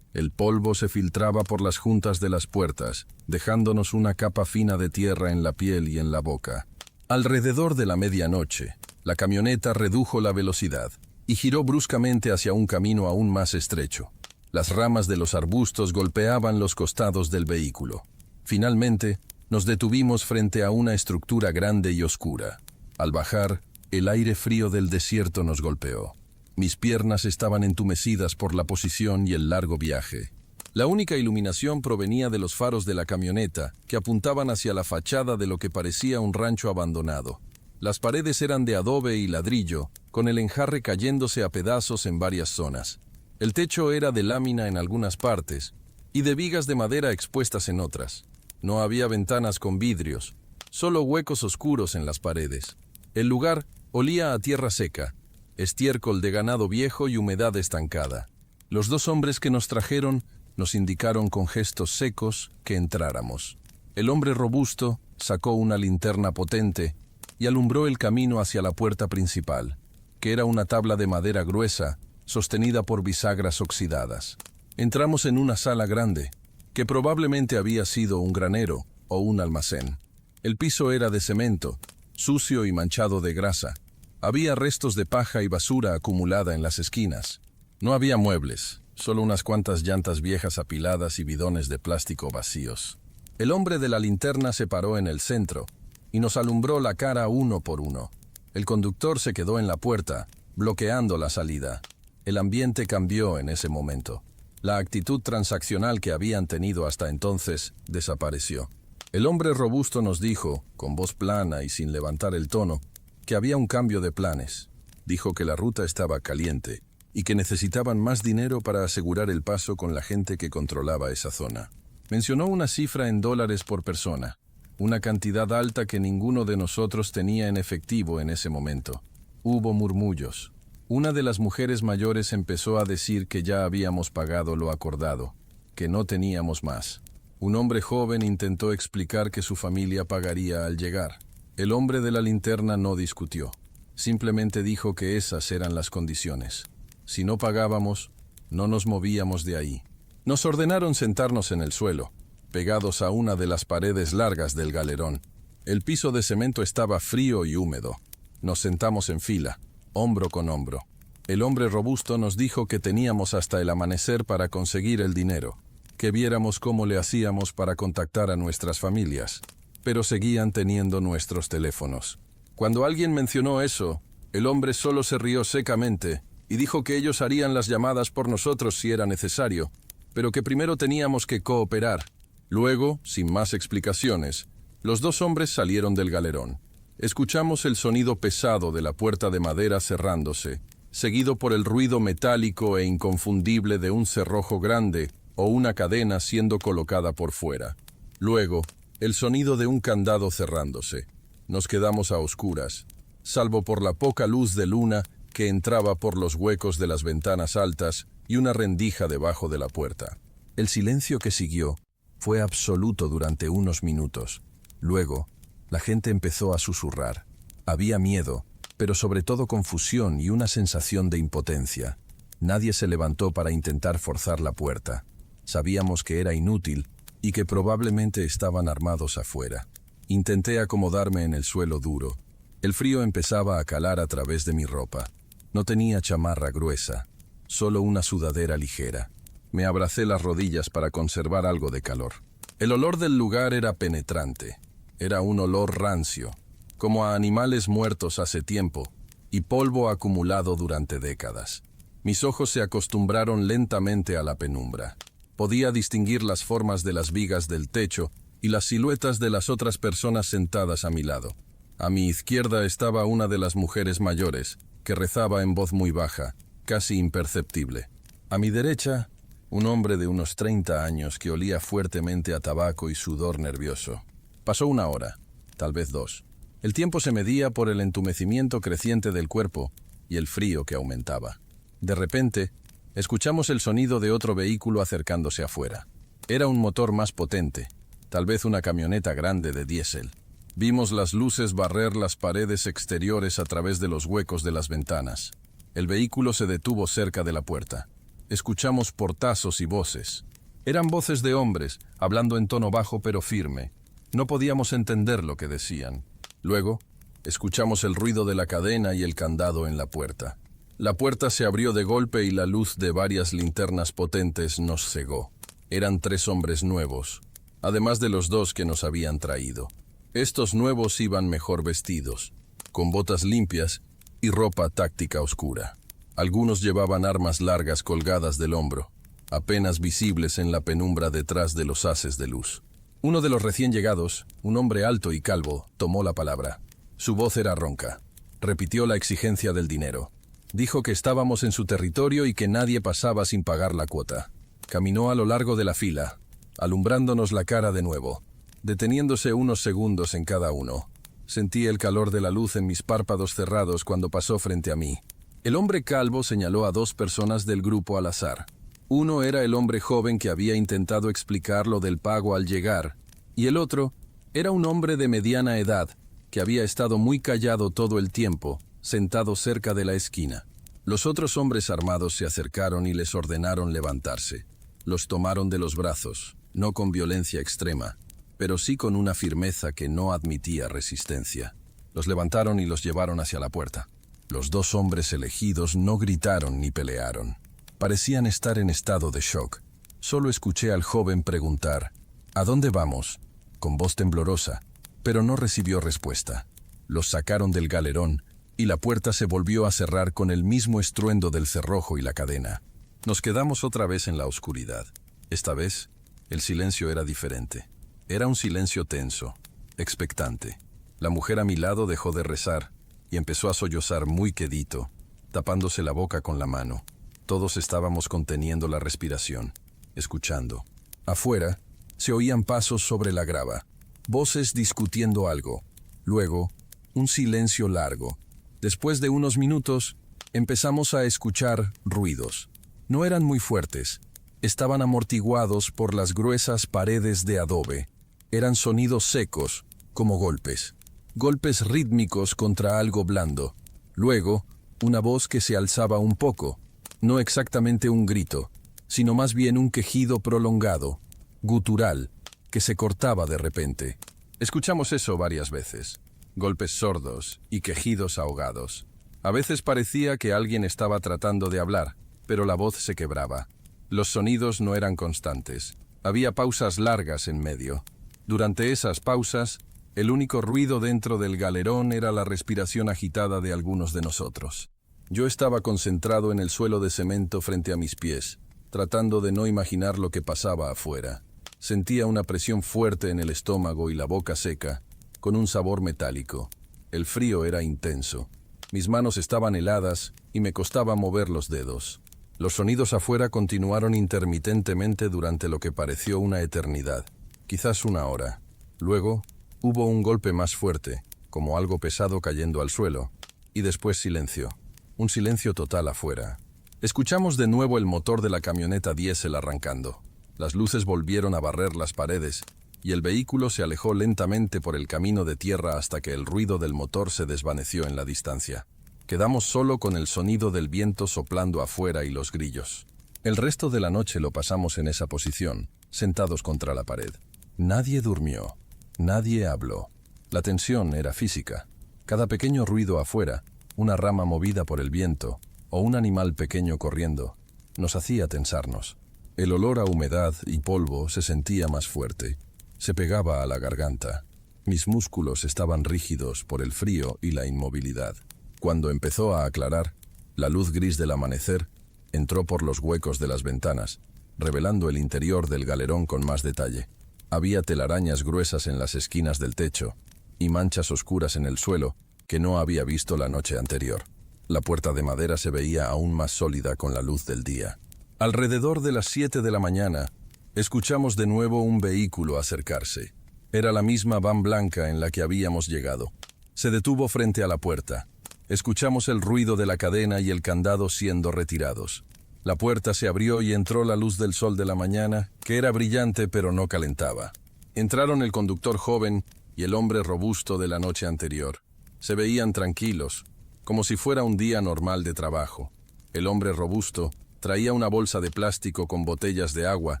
El polvo se filtraba por las juntas de las puertas, dejándonos una capa fina de tierra en la piel y en la boca. Alrededor de la medianoche, la camioneta redujo la velocidad y giró bruscamente hacia un camino aún más estrecho. Las ramas de los arbustos golpeaban los costados del vehículo. Finalmente, nos detuvimos frente a una estructura grande y oscura. Al bajar, el aire frío del desierto nos golpeó. Mis piernas estaban entumecidas por la posición y el largo viaje. La única iluminación provenía de los faros de la camioneta, que apuntaban hacia la fachada de lo que parecía un rancho abandonado. Las paredes eran de adobe y ladrillo, con el enjarre cayéndose a pedazos en varias zonas. El techo era de lámina en algunas partes y de vigas de madera expuestas en otras. No había ventanas con vidrios, solo huecos oscuros en las paredes. El lugar olía a tierra seca, estiércol de ganado viejo y humedad estancada. Los dos hombres que nos trajeron nos indicaron con gestos secos que entráramos. El hombre robusto sacó una linterna potente y alumbró el camino hacia la puerta principal, que era una tabla de madera gruesa, sostenida por bisagras oxidadas. Entramos en una sala grande, que probablemente había sido un granero o un almacén. El piso era de cemento, sucio y manchado de grasa. Había restos de paja y basura acumulada en las esquinas. No había muebles, solo unas cuantas llantas viejas apiladas y bidones de plástico vacíos. El hombre de la linterna se paró en el centro y nos alumbró la cara uno por uno. El conductor se quedó en la puerta, bloqueando la salida. El ambiente cambió en ese momento. La actitud transaccional que habían tenido hasta entonces desapareció. El hombre robusto nos dijo, con voz plana y sin levantar el tono, que había un cambio de planes. Dijo que la ruta estaba caliente y que necesitaban más dinero para asegurar el paso con la gente que controlaba esa zona. Mencionó una cifra en dólares por persona, una cantidad alta que ninguno de nosotros tenía en efectivo en ese momento. Hubo murmullos. Una de las mujeres mayores empezó a decir que ya habíamos pagado lo acordado, que no teníamos más. Un hombre joven intentó explicar que su familia pagaría al llegar. El hombre de la linterna no discutió. Simplemente dijo que esas eran las condiciones. Si no pagábamos, no nos movíamos de ahí. Nos ordenaron sentarnos en el suelo, pegados a una de las paredes largas del galerón. El piso de cemento estaba frío y húmedo. Nos sentamos en fila, hombro con hombro. El hombre robusto nos dijo que teníamos hasta el amanecer para conseguir el dinero, que viéramos cómo le hacíamos para contactar a nuestras familias, pero seguían teniendo nuestros teléfonos. Cuando alguien mencionó eso, el hombre solo se rió secamente y dijo que ellos harían las llamadas por nosotros si era necesario, pero que primero teníamos que cooperar. Luego, sin más explicaciones, los dos hombres salieron del galerón. Escuchamos el sonido pesado de la puerta de madera cerrándose, seguido por el ruido metálico e inconfundible de un cerrojo grande o una cadena siendo colocada por fuera. Luego, el sonido de un candado cerrándose. Nos quedamos a oscuras, salvo por la poca luz de luna que entraba por los huecos de las ventanas altas y una rendija debajo de la puerta. El silencio que siguió fue absoluto durante unos minutos. Luego, la gente empezó a susurrar. Había miedo, pero sobre todo confusión y una sensación de impotencia. Nadie se levantó para intentar forzar la puerta. Sabíamos que era inútil y que probablemente estaban armados afuera. Intenté acomodarme en el suelo duro. El frío empezaba a calar a través de mi ropa. No tenía chamarra gruesa, solo una sudadera ligera. Me abracé las rodillas para conservar algo de calor. El olor del lugar era penetrante. Era un olor rancio, como a animales muertos hace tiempo, y polvo acumulado durante décadas. Mis ojos se acostumbraron lentamente a la penumbra. Podía distinguir las formas de las vigas del techo y las siluetas de las otras personas sentadas a mi lado. A mi izquierda estaba una de las mujeres mayores, que rezaba en voz muy baja, casi imperceptible. A mi derecha, un hombre de unos 30 años que olía fuertemente a tabaco y sudor nervioso. Pasó una hora, tal vez 2. El tiempo se medía por el entumecimiento creciente del cuerpo y el frío que aumentaba. De repente, escuchamos el sonido de otro vehículo acercándose afuera. Era un motor más potente, tal vez una camioneta grande de diésel. Vimos las luces barrer las paredes exteriores a través de los huecos de las ventanas. El vehículo se detuvo cerca de la puerta. Escuchamos portazos y voces. Eran voces de hombres, hablando en tono bajo pero firme. No podíamos entender lo que decían. Luego, escuchamos el ruido de la cadena y el candado en la puerta. La puerta se abrió de golpe y la luz de varias linternas potentes nos cegó. Eran 3 hombres nuevos, además de los 2 que nos habían traído. Estos nuevos iban mejor vestidos, con botas limpias y ropa táctica oscura. Algunos llevaban armas largas colgadas del hombro, apenas visibles en la penumbra detrás de los haces de luz. Uno de los recién llegados, un hombre alto y calvo, tomó la palabra. Su voz era ronca. Repitió la exigencia del dinero. Dijo que estábamos en su territorio y que nadie pasaba sin pagar la cuota. Caminó a lo largo de la fila, alumbrándonos la cara de nuevo, deteniéndose unos segundos en cada uno. Sentí el calor de la luz en mis párpados cerrados cuando pasó frente a mí. El hombre calvo señaló a 2 personas del grupo al azar. Uno era el hombre joven que había intentado explicar lo del pago al llegar, y el otro era un hombre de mediana edad, que había estado muy callado todo el tiempo, sentado cerca de la esquina. Los otros hombres armados se acercaron y les ordenaron levantarse. Los tomaron de los brazos, no con violencia extrema, pero sí con una firmeza que no admitía resistencia. Los levantaron y los llevaron hacia la puerta. Los 2 hombres elegidos no gritaron ni pelearon. Parecían estar en estado de shock. Solo escuché al joven preguntar, ¿a dónde vamos?, con voz temblorosa, pero no recibió respuesta. Los sacaron del galerón y la puerta se volvió a cerrar con el mismo estruendo del cerrojo y la cadena. Nos quedamos otra vez en la oscuridad. Esta vez, el silencio era diferente. Era un silencio tenso, expectante. La mujer a mi lado dejó de rezar y empezó a sollozar muy quedito, tapándose la boca con la mano. Todos estábamos conteniendo la respiración, escuchando. Afuera, se oían pasos sobre la grava, voces discutiendo algo. Luego, un silencio largo. Después de unos minutos, empezamos a escuchar ruidos. No eran muy fuertes. Estaban amortiguados por las gruesas paredes de adobe. Eran sonidos secos, como golpes. Golpes rítmicos contra algo blando. Luego, una voz que se alzaba un poco. No exactamente un grito, sino más bien un quejido prolongado, gutural, que se cortaba de repente. Escuchamos eso varias veces. Golpes sordos y quejidos ahogados. A veces parecía que alguien estaba tratando de hablar, pero la voz se quebraba. Los sonidos no eran constantes. Había pausas largas en medio. Durante esas pausas, el único ruido dentro del galerón era la respiración agitada de algunos de nosotros. Yo estaba concentrado en el suelo de cemento frente a mis pies, tratando de no imaginar lo que pasaba afuera. Sentía una presión fuerte en el estómago y la boca seca, con un sabor metálico. El frío era intenso. Mis manos estaban heladas y me costaba mover los dedos. Los sonidos afuera continuaron intermitentemente durante lo que pareció una eternidad, quizás 1 hora. Luego, hubo un golpe más fuerte, como algo pesado cayendo al suelo, y después silencio. Un silencio total afuera. Escuchamos de nuevo el motor de la camioneta diésel arrancando. Las luces volvieron a barrer las paredes, y el vehículo se alejó lentamente por el camino de tierra hasta que el ruido del motor se desvaneció en la distancia. Quedamos solo con el sonido del viento soplando afuera y los grillos. El resto de la noche lo pasamos en esa posición, sentados contra la pared. Nadie durmió. Nadie habló. La tensión era física. Cada pequeño ruido afuera, una rama movida por el viento o un animal pequeño corriendo, nos hacía tensarnos. El olor a humedad y polvo se sentía más fuerte. Se pegaba a la garganta. Mis músculos estaban rígidos por el frío y la inmovilidad. Cuando empezó a aclarar, la luz gris del amanecer entró por los huecos de las ventanas, revelando el interior del galerón con más detalle. Había telarañas gruesas en las esquinas del techo y manchas oscuras en el suelo que no había visto la noche anterior. La puerta de madera se veía aún más sólida con la luz del día. Alrededor de las 7 de la mañana, escuchamos de nuevo un vehículo acercarse. Era la misma van blanca en la que habíamos llegado. Se detuvo frente a la puerta. Escuchamos el ruido de la cadena y el candado siendo retirados. La puerta se abrió y entró la luz del sol de la mañana, que era brillante pero no calentaba. Entraron el conductor joven y el hombre robusto de la noche anterior. Se veían tranquilos, como si fuera un día normal de trabajo. El hombre robusto traía una bolsa de plástico con botellas de agua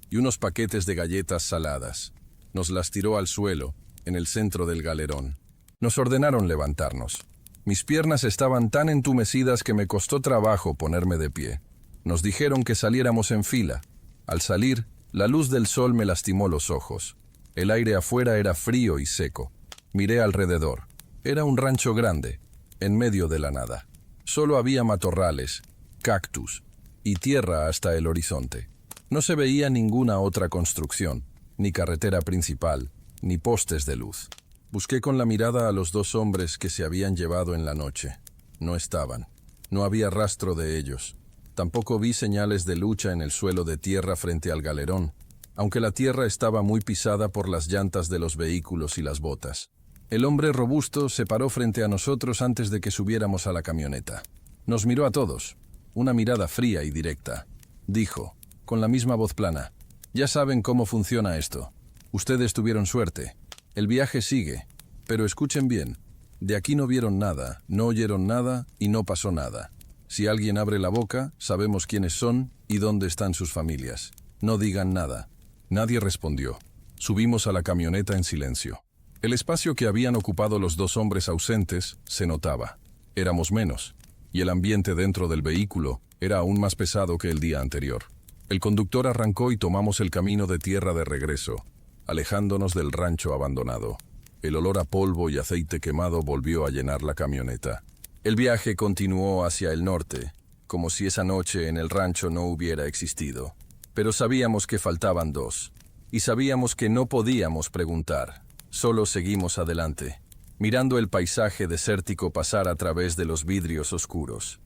y unos paquetes de galletas saladas. Nos las tiró al suelo, en el centro del galerón. Nos ordenaron levantarnos. Mis piernas estaban tan entumecidas que me costó trabajo ponerme de pie. Nos dijeron que saliéramos en fila. Al salir, la luz del sol me lastimó los ojos. El aire afuera era frío y seco. Miré alrededor. Era un rancho grande, en medio de la nada. Solo había matorrales, cactus y tierra hasta el horizonte. No se veía ninguna otra construcción, ni carretera principal, ni postes de luz. Busqué con la mirada a los dos hombres que se habían llevado en la noche. No estaban. No había rastro de ellos. Tampoco vi señales de lucha en el suelo de tierra frente al galerón, aunque la tierra estaba muy pisada por las llantas de los vehículos y las botas. El hombre robusto se paró frente a nosotros antes de que subiéramos a la camioneta. Nos miró a todos, una mirada fría y directa. Dijo, con la misma voz plana, «Ya saben cómo funciona esto. Ustedes tuvieron suerte. El viaje sigue, pero escuchen bien. De aquí no vieron nada, no oyeron nada y no pasó nada. Si alguien abre la boca, sabemos quiénes son y dónde están sus familias. No digan nada». Nadie respondió. Subimos a la camioneta en silencio. El espacio que habían ocupado los dos hombres ausentes se notaba. Éramos menos, y el ambiente dentro del vehículo era aún más pesado que el día anterior. El conductor arrancó y tomamos el camino de tierra de regreso, alejándonos del rancho abandonado. El olor a polvo y aceite quemado volvió a llenar la camioneta. El viaje continuó hacia el norte, como si esa noche en el rancho no hubiera existido. Pero sabíamos que faltaban dos, y sabíamos que no podíamos preguntar. Solo seguimos adelante, mirando el paisaje desértico pasar a través de los vidrios oscuros.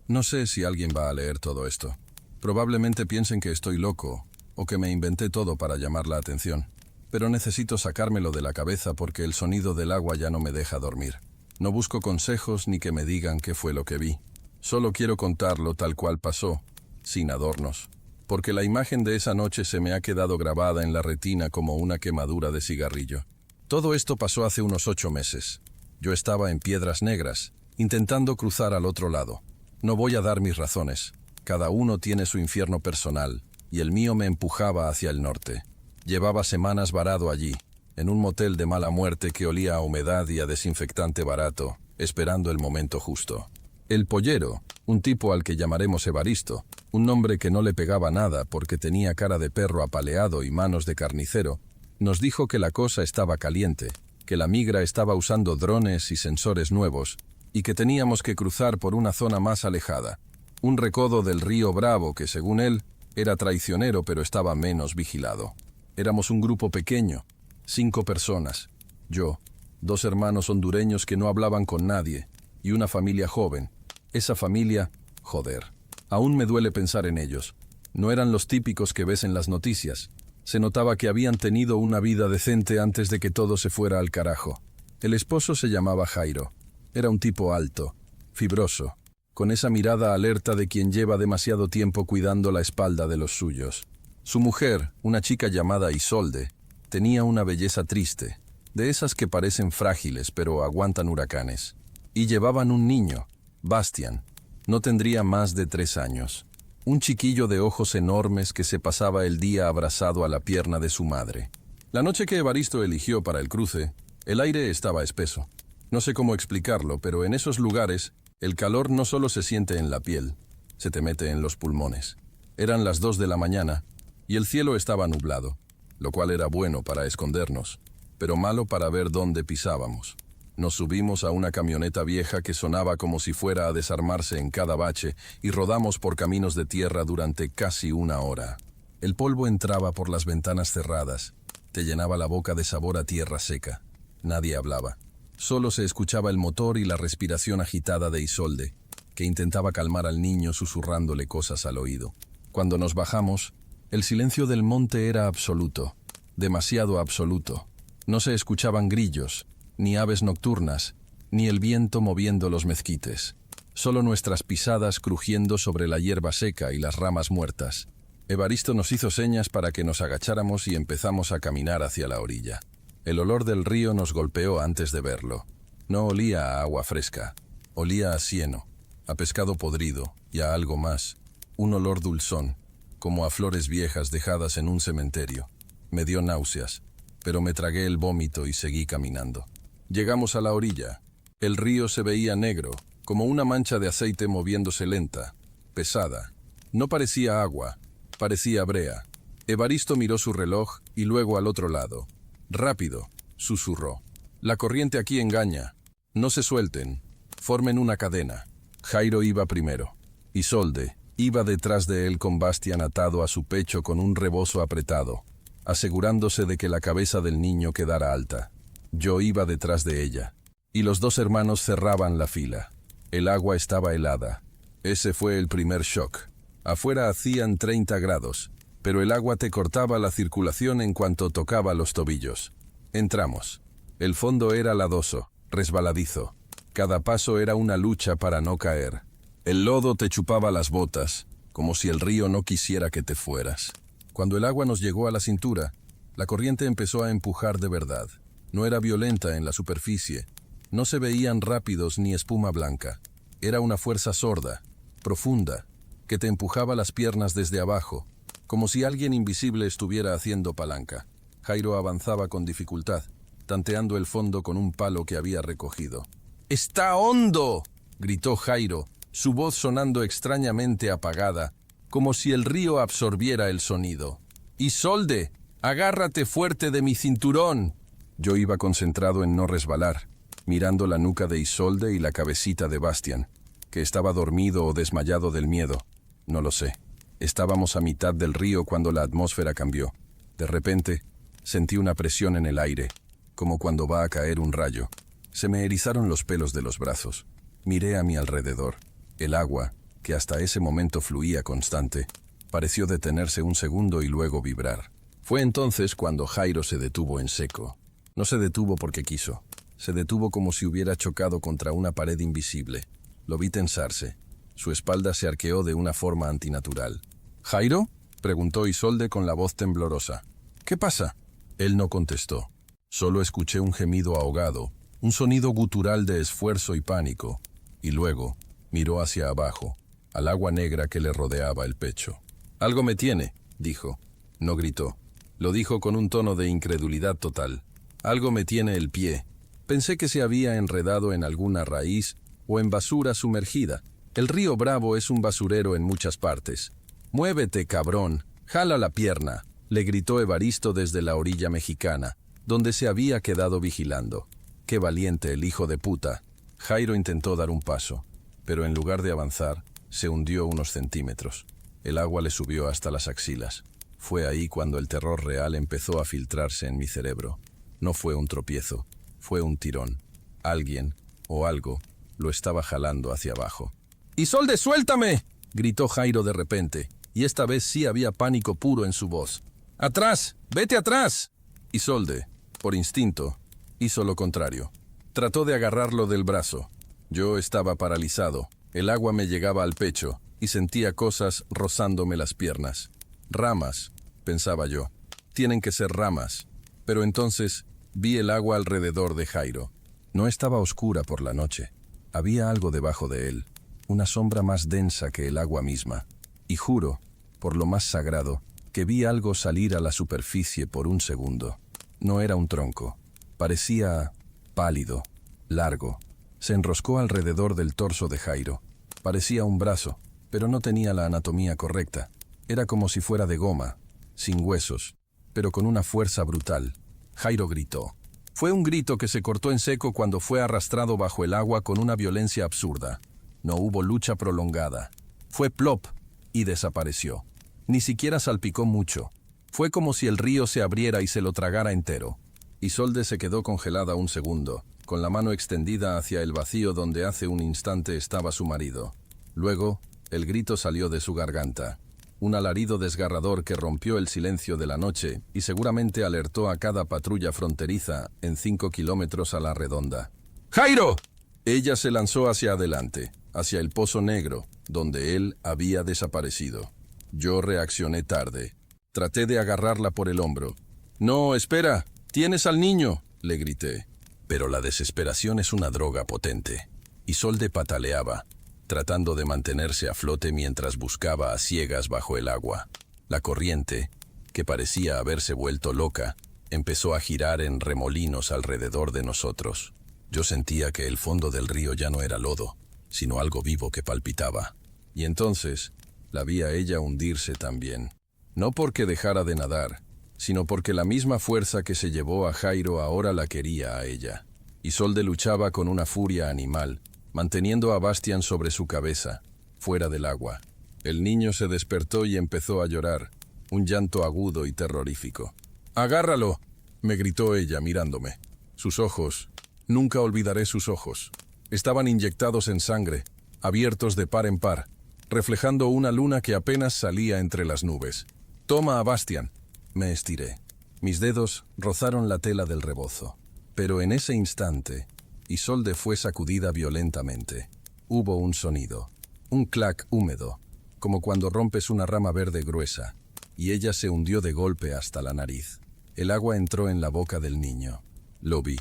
No sé si alguien va a leer todo esto. Probablemente piensen que estoy loco, o que me inventé todo para llamar la atención. Pero necesito sacármelo de la cabeza porque el sonido del agua ya no me deja dormir. No busco consejos ni que me digan qué fue lo que vi. Solo quiero contarlo tal cual pasó, sin adornos. Porque la imagen de esa noche se me ha quedado grabada en la retina como una quemadura de cigarrillo. Todo esto pasó hace unos 8 meses. Yo estaba en Piedras Negras, intentando cruzar al otro lado. No voy a dar mis razones. Cada uno tiene su infierno personal, y el mío me empujaba hacia el norte. Llevaba semanas varado allí, en un motel de mala muerte que olía a humedad y a desinfectante barato, esperando el momento justo. El pollero, un tipo al que llamaremos Evaristo, un nombre que no le pegaba nada porque tenía cara de perro apaleado y manos de carnicero, nos dijo que la cosa estaba caliente, que la migra estaba usando drones y sensores nuevos, y que teníamos que cruzar por una zona más alejada, un recodo del río Bravo que, según él, era traicionero pero estaba menos vigilado. Éramos un grupo pequeño, 5 personas, yo, 2 hermanos hondureños que no hablaban con nadie, y una familia joven. Esa familia, joder, aún me duele pensar en ellos. No eran los típicos que ves en las noticias. Se notaba que habían tenido una vida decente antes de que todo se fuera al carajo. El esposo se llamaba Jairo. Era un tipo alto, fibroso, con esa mirada alerta de quien lleva demasiado tiempo cuidando la espalda de los suyos. Su mujer, una chica llamada Isolde, tenía una belleza triste, de esas que parecen frágiles pero aguantan huracanes. Y llevaban un niño, Bastian. No tendría más de 3 años. Un chiquillo de ojos enormes que se pasaba el día abrazado a la pierna de su madre. La noche que Evaristo eligió para el cruce, el aire estaba espeso. No sé cómo explicarlo, pero en esos lugares, el calor no solo se siente en la piel, se te mete en los pulmones. Eran las 2 de la mañana, y el cielo estaba nublado, lo cual era bueno para escondernos, pero malo para ver dónde pisábamos. Nos subimos a una camioneta vieja que sonaba como si fuera a desarmarse en cada bache y rodamos por caminos de tierra durante casi 1 hora. El polvo entraba por las ventanas cerradas, te llenaba la boca de sabor a tierra seca. Nadie hablaba. Solo se escuchaba el motor y la respiración agitada de Isolde, que intentaba calmar al niño susurrándole cosas al oído. Cuando nos bajamos, El silencio del monte era absoluto, demasiado absoluto. No se escuchaban grillos, ni aves nocturnas, ni el viento moviendo los mezquites. Solo nuestras pisadas crujiendo sobre la hierba seca y las ramas muertas. Evaristo nos hizo señas para que nos agacháramos y empezamos a caminar hacia la orilla. El olor del río nos golpeó antes de verlo. No olía a agua fresca, olía a cieno, a pescado podrido y a algo más. Un olor dulzón, como a flores viejas dejadas en un cementerio. Me dio náuseas, pero me tragué el vómito y seguí caminando. Llegamos a la orilla. El río se veía negro, como una mancha de aceite moviéndose lenta, pesada. No parecía agua, parecía brea. Evaristo miró su reloj y luego al otro lado. «Rápido», susurró. «La corriente aquí engaña. No se suelten. Formen una cadena». Jairo iba primero. Isolde iba detrás de él con Bastian atado a su pecho con un rebozo apretado, asegurándose de que la cabeza del niño quedara alta. Yo iba detrás de ella, y los dos hermanos cerraban la fila. El agua estaba helada. Ese fue el primer shock. Afuera hacían 30 grados, pero el agua te cortaba la circulación en cuanto tocaba los tobillos. Entramos. El fondo era ladoso, resbaladizo. Cada paso era una lucha para no caer. El lodo te chupaba las botas, como si el río no quisiera que te fueras. Cuando el agua nos llegó a la cintura, la corriente empezó a empujar de verdad. No era violenta en la superficie. No se veían rápidos ni espuma blanca. Era una fuerza sorda, profunda, que te empujaba las piernas desde abajo, como si alguien invisible estuviera haciendo palanca. Jairo avanzaba con dificultad, tanteando el fondo con un palo que había recogido. «¡Está hondo!», gritó Jairo, su voz sonando extrañamente apagada, como si el río absorbiera el sonido. «Isolde, agárrate fuerte de mi cinturón». Yo iba concentrado en no resbalar, mirando la nuca de Isolde y la cabecita de Bastian, que estaba dormido o desmayado del miedo. No lo sé. Estábamos a mitad del río cuando la atmósfera cambió. De repente, sentí una presión en el aire, como cuando va a caer un rayo. Se me erizaron los pelos de los brazos. Miré a mi alrededor. El agua, que hasta ese momento fluía constante, pareció detenerse un segundo y luego vibrar. Fue entonces cuando Jairo se detuvo en seco. No se detuvo porque quiso. Se detuvo como si hubiera chocado contra una pared invisible. Lo vi tensarse. Su espalda se arqueó de una forma antinatural. «¿Jairo?», preguntó Isolde con la voz temblorosa. «¿Qué pasa?». Él no contestó. Solo escuché un gemido ahogado, un sonido gutural de esfuerzo y pánico, y luego miró hacia abajo, al agua negra que le rodeaba el pecho. «Algo me tiene», dijo. No gritó. Lo dijo con un tono de incredulidad total. «Algo me tiene el pie». Pensé que se había enredado en alguna raíz o en basura sumergida. El río Bravo es un basurero en muchas partes. «Muévete, cabrón, jala la pierna», le gritó Evaristo desde la orilla mexicana, donde se había quedado vigilando. «Qué valiente el hijo de puta». Jairo intentó dar un paso, pero en lugar de avanzar, se hundió unos centímetros. El agua le subió hasta las axilas. Fue ahí cuando el terror real empezó a filtrarse en mi cerebro. No fue un tropiezo, fue un tirón. Alguien, o algo, lo estaba jalando hacia abajo. «¡Isolde, suéltame!», gritó Jairo de repente, y esta vez sí había pánico puro en su voz. «¡Atrás! ¡Vete atrás!». Isolde, por instinto, hizo lo contrario. Trató de agarrarlo del brazo. Yo estaba paralizado. El agua me llegaba al pecho y sentía cosas rozándome las piernas. «Ramas», pensaba yo. «Tienen que ser ramas». Pero entonces vi el agua alrededor de Jairo. No estaba oscura por la noche. Había algo debajo de él, una sombra más densa que el agua misma. Y juro, por lo más sagrado, que vi algo salir a la superficie por un segundo. No era un tronco. Parecía pálido, largo. Se enroscó alrededor del torso de Jairo. Parecía un brazo, pero no tenía la anatomía correcta. Era como si fuera de goma, sin huesos, pero con una fuerza brutal. Jairo gritó. Fue un grito que se cortó en seco cuando fue arrastrado bajo el agua con una violencia absurda. No hubo lucha prolongada. Fue plop y desapareció. Ni siquiera salpicó mucho. Fue como si el río se abriera y se lo tragara entero. Isolde se quedó congelada un segundo, con la mano extendida hacia el vacío donde hace un instante estaba su marido. Luego, el grito salió de su garganta. un alarido desgarrador que rompió el silencio de la noche y seguramente alertó a cada patrulla fronteriza en 5 kilómetros a la redonda. ¡Jairo! Ella se lanzó hacia adelante, hacia el pozo negro, donde él había desaparecido. Yo reaccioné tarde. Traté de agarrarla por el hombro. «No, espera, tienes al niño», le grité. Pero la desesperación es una droga potente. Isolde pataleaba, tratando de mantenerse a flote mientras buscaba a ciegas bajo el agua. La corriente, que parecía haberse vuelto loca, empezó a girar en remolinos alrededor de nosotros. Yo sentía que el fondo del río ya no era lodo, sino algo vivo que palpitaba. Y entonces la vi a ella hundirse también. No porque dejara de nadar, sino porque la misma fuerza que se llevó a Jairo ahora la quería a ella. Isolde luchaba con una furia animal, manteniendo a Bastian sobre su cabeza, fuera del agua. El niño se despertó y empezó a llorar, un llanto agudo y terrorífico. «¡Agárralo!», me gritó ella mirándome. Sus ojos, nunca olvidaré sus ojos, estaban inyectados en sangre, abiertos de par en par, reflejando una luna que apenas salía entre las nubes. «Toma a Bastian». Me estiré. Mis dedos rozaron la tela del rebozo. Pero en ese instante, Isolde fue sacudida violentamente. Hubo un sonido, un clac húmedo, como cuando rompes una rama verde gruesa, y ella se hundió de golpe hasta la nariz. El agua entró en la boca del niño. Lo vi.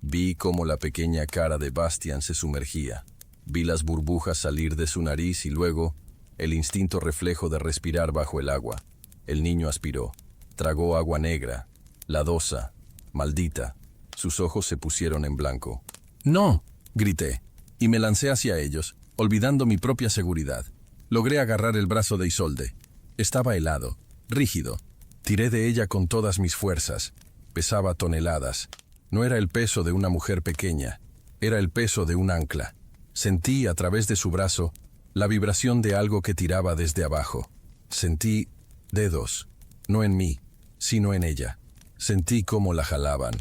Vi cómo la pequeña cara de Bastian se sumergía. Vi las burbujas salir de su nariz y luego el instinto reflejo de respirar bajo el agua. El niño aspiró. Tragó agua negra, ladosa, maldita. Sus ojos se pusieron en blanco. «¡No!», grité, y me lancé hacia ellos, olvidando mi propia seguridad. Logré agarrar el brazo de Isolde. Estaba helado, rígido. Tiré de ella con todas mis fuerzas. Pesaba toneladas. No era el peso de una mujer pequeña, era el peso de un ancla. Sentí, a través de su brazo, la vibración de algo que tiraba desde abajo. Sentí dedos, no en mí, sino en ella. Sentí cómo la jalaban.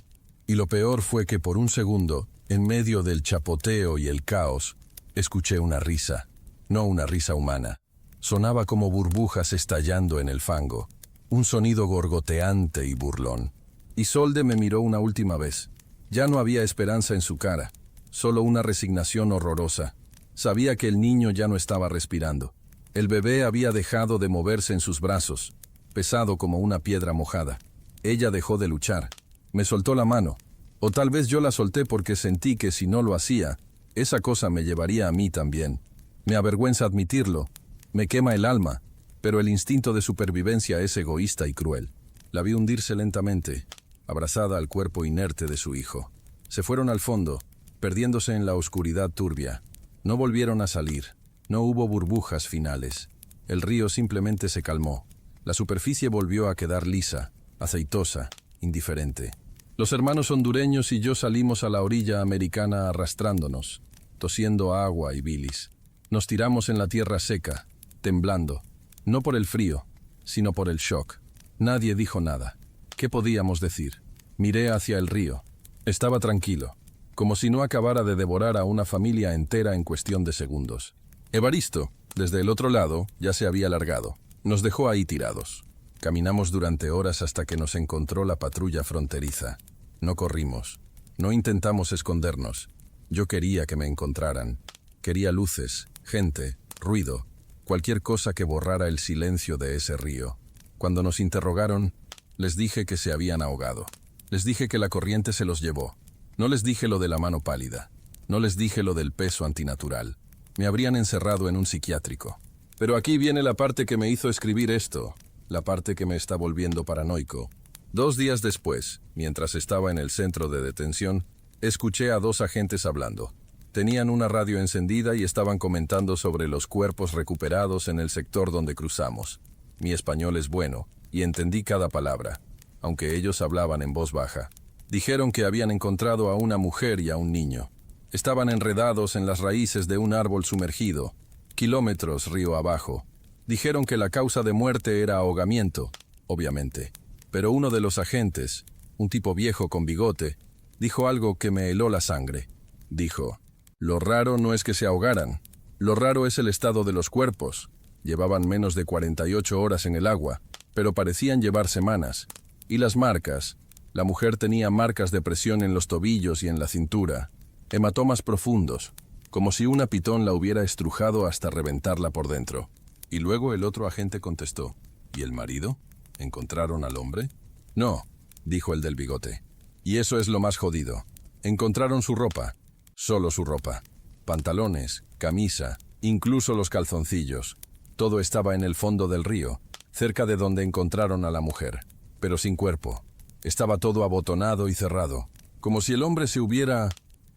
Y lo peor fue que por un segundo, en medio del chapoteo y el caos, escuché una risa. No una risa humana. Sonaba como burbujas estallando en el fango. Un sonido gorgoteante y burlón. Isolde me miró una última vez. Ya no había esperanza en su cara, solo una resignación horrorosa. Sabía que el niño ya no estaba respirando. El bebé había dejado de moverse en sus brazos, pesado como una piedra mojada. Ella dejó de luchar. Me soltó la mano. O tal vez yo la solté porque sentí que si no lo hacía, esa cosa me llevaría a mí también. Me avergüenza admitirlo. Me quema el alma, pero el instinto de supervivencia es egoísta y cruel. La vi hundirse lentamente, abrazada al cuerpo inerte de su hijo. Se fueron al fondo, perdiéndose en la oscuridad turbia. No volvieron a salir. No hubo burbujas finales. El río simplemente se calmó. La superficie volvió a quedar lisa, aceitosa, indiferente. Los hermanos hondureños y yo salimos a la orilla americana arrastrándonos, tosiendo agua y bilis. Nos tiramos en la tierra seca, temblando, no por el frío, sino por el shock. Nadie dijo nada. ¿Qué podíamos decir? Miré hacia el río. Estaba tranquilo, como si no acabara de devorar a una familia entera en cuestión de segundos. Evaristo, desde el otro lado, ya se había largado. Nos dejó ahí tirados. Caminamos durante horas hasta que nos encontró la patrulla fronteriza. No corrimos. No intentamos escondernos. Yo quería que me encontraran. Quería luces, gente, ruido, cualquier cosa que borrara el silencio de ese río. Cuando nos interrogaron, les dije que se habían ahogado. Les dije que la corriente se los llevó. No les dije lo de la mano pálida. No les dije lo del peso antinatural. Me habrían encerrado en un psiquiátrico. Pero aquí viene la parte que me hizo escribir esto, la parte que me está volviendo paranoico. 2 días después, mientras estaba en el centro de detención, escuché a 2 agentes hablando. Tenían una radio encendida y estaban comentando sobre los cuerpos recuperados en el sector donde cruzamos. Mi español es bueno, y entendí cada palabra, aunque ellos hablaban en voz baja. Dijeron que habían encontrado a una mujer y a un niño. Estaban enredados en las raíces de un árbol sumergido, kilómetros río abajo. Dijeron que la causa de muerte era ahogamiento, obviamente. Pero uno de los agentes, un tipo viejo con bigote, dijo algo que me heló la sangre. Dijo: «Lo raro no es que se ahogaran. Lo raro es el estado de los cuerpos. Llevaban menos de 48 horas en el agua, pero parecían llevar semanas. Y las marcas. La mujer tenía marcas de presión en los tobillos y en la cintura, hematomas profundos, como si una pitón la hubiera estrujado hasta reventarla por dentro. Y luego el otro agente contestó, ¿y el marido? ¿Encontraron al hombre? No, dijo el del bigote. Y eso es lo más jodido. Encontraron su ropa, solo su ropa. Pantalones, camisa, incluso los calzoncillos. Todo estaba en el fondo del río, cerca de donde encontraron a la mujer, pero sin cuerpo. Estaba todo abotonado y cerrado, como si el hombre se hubiera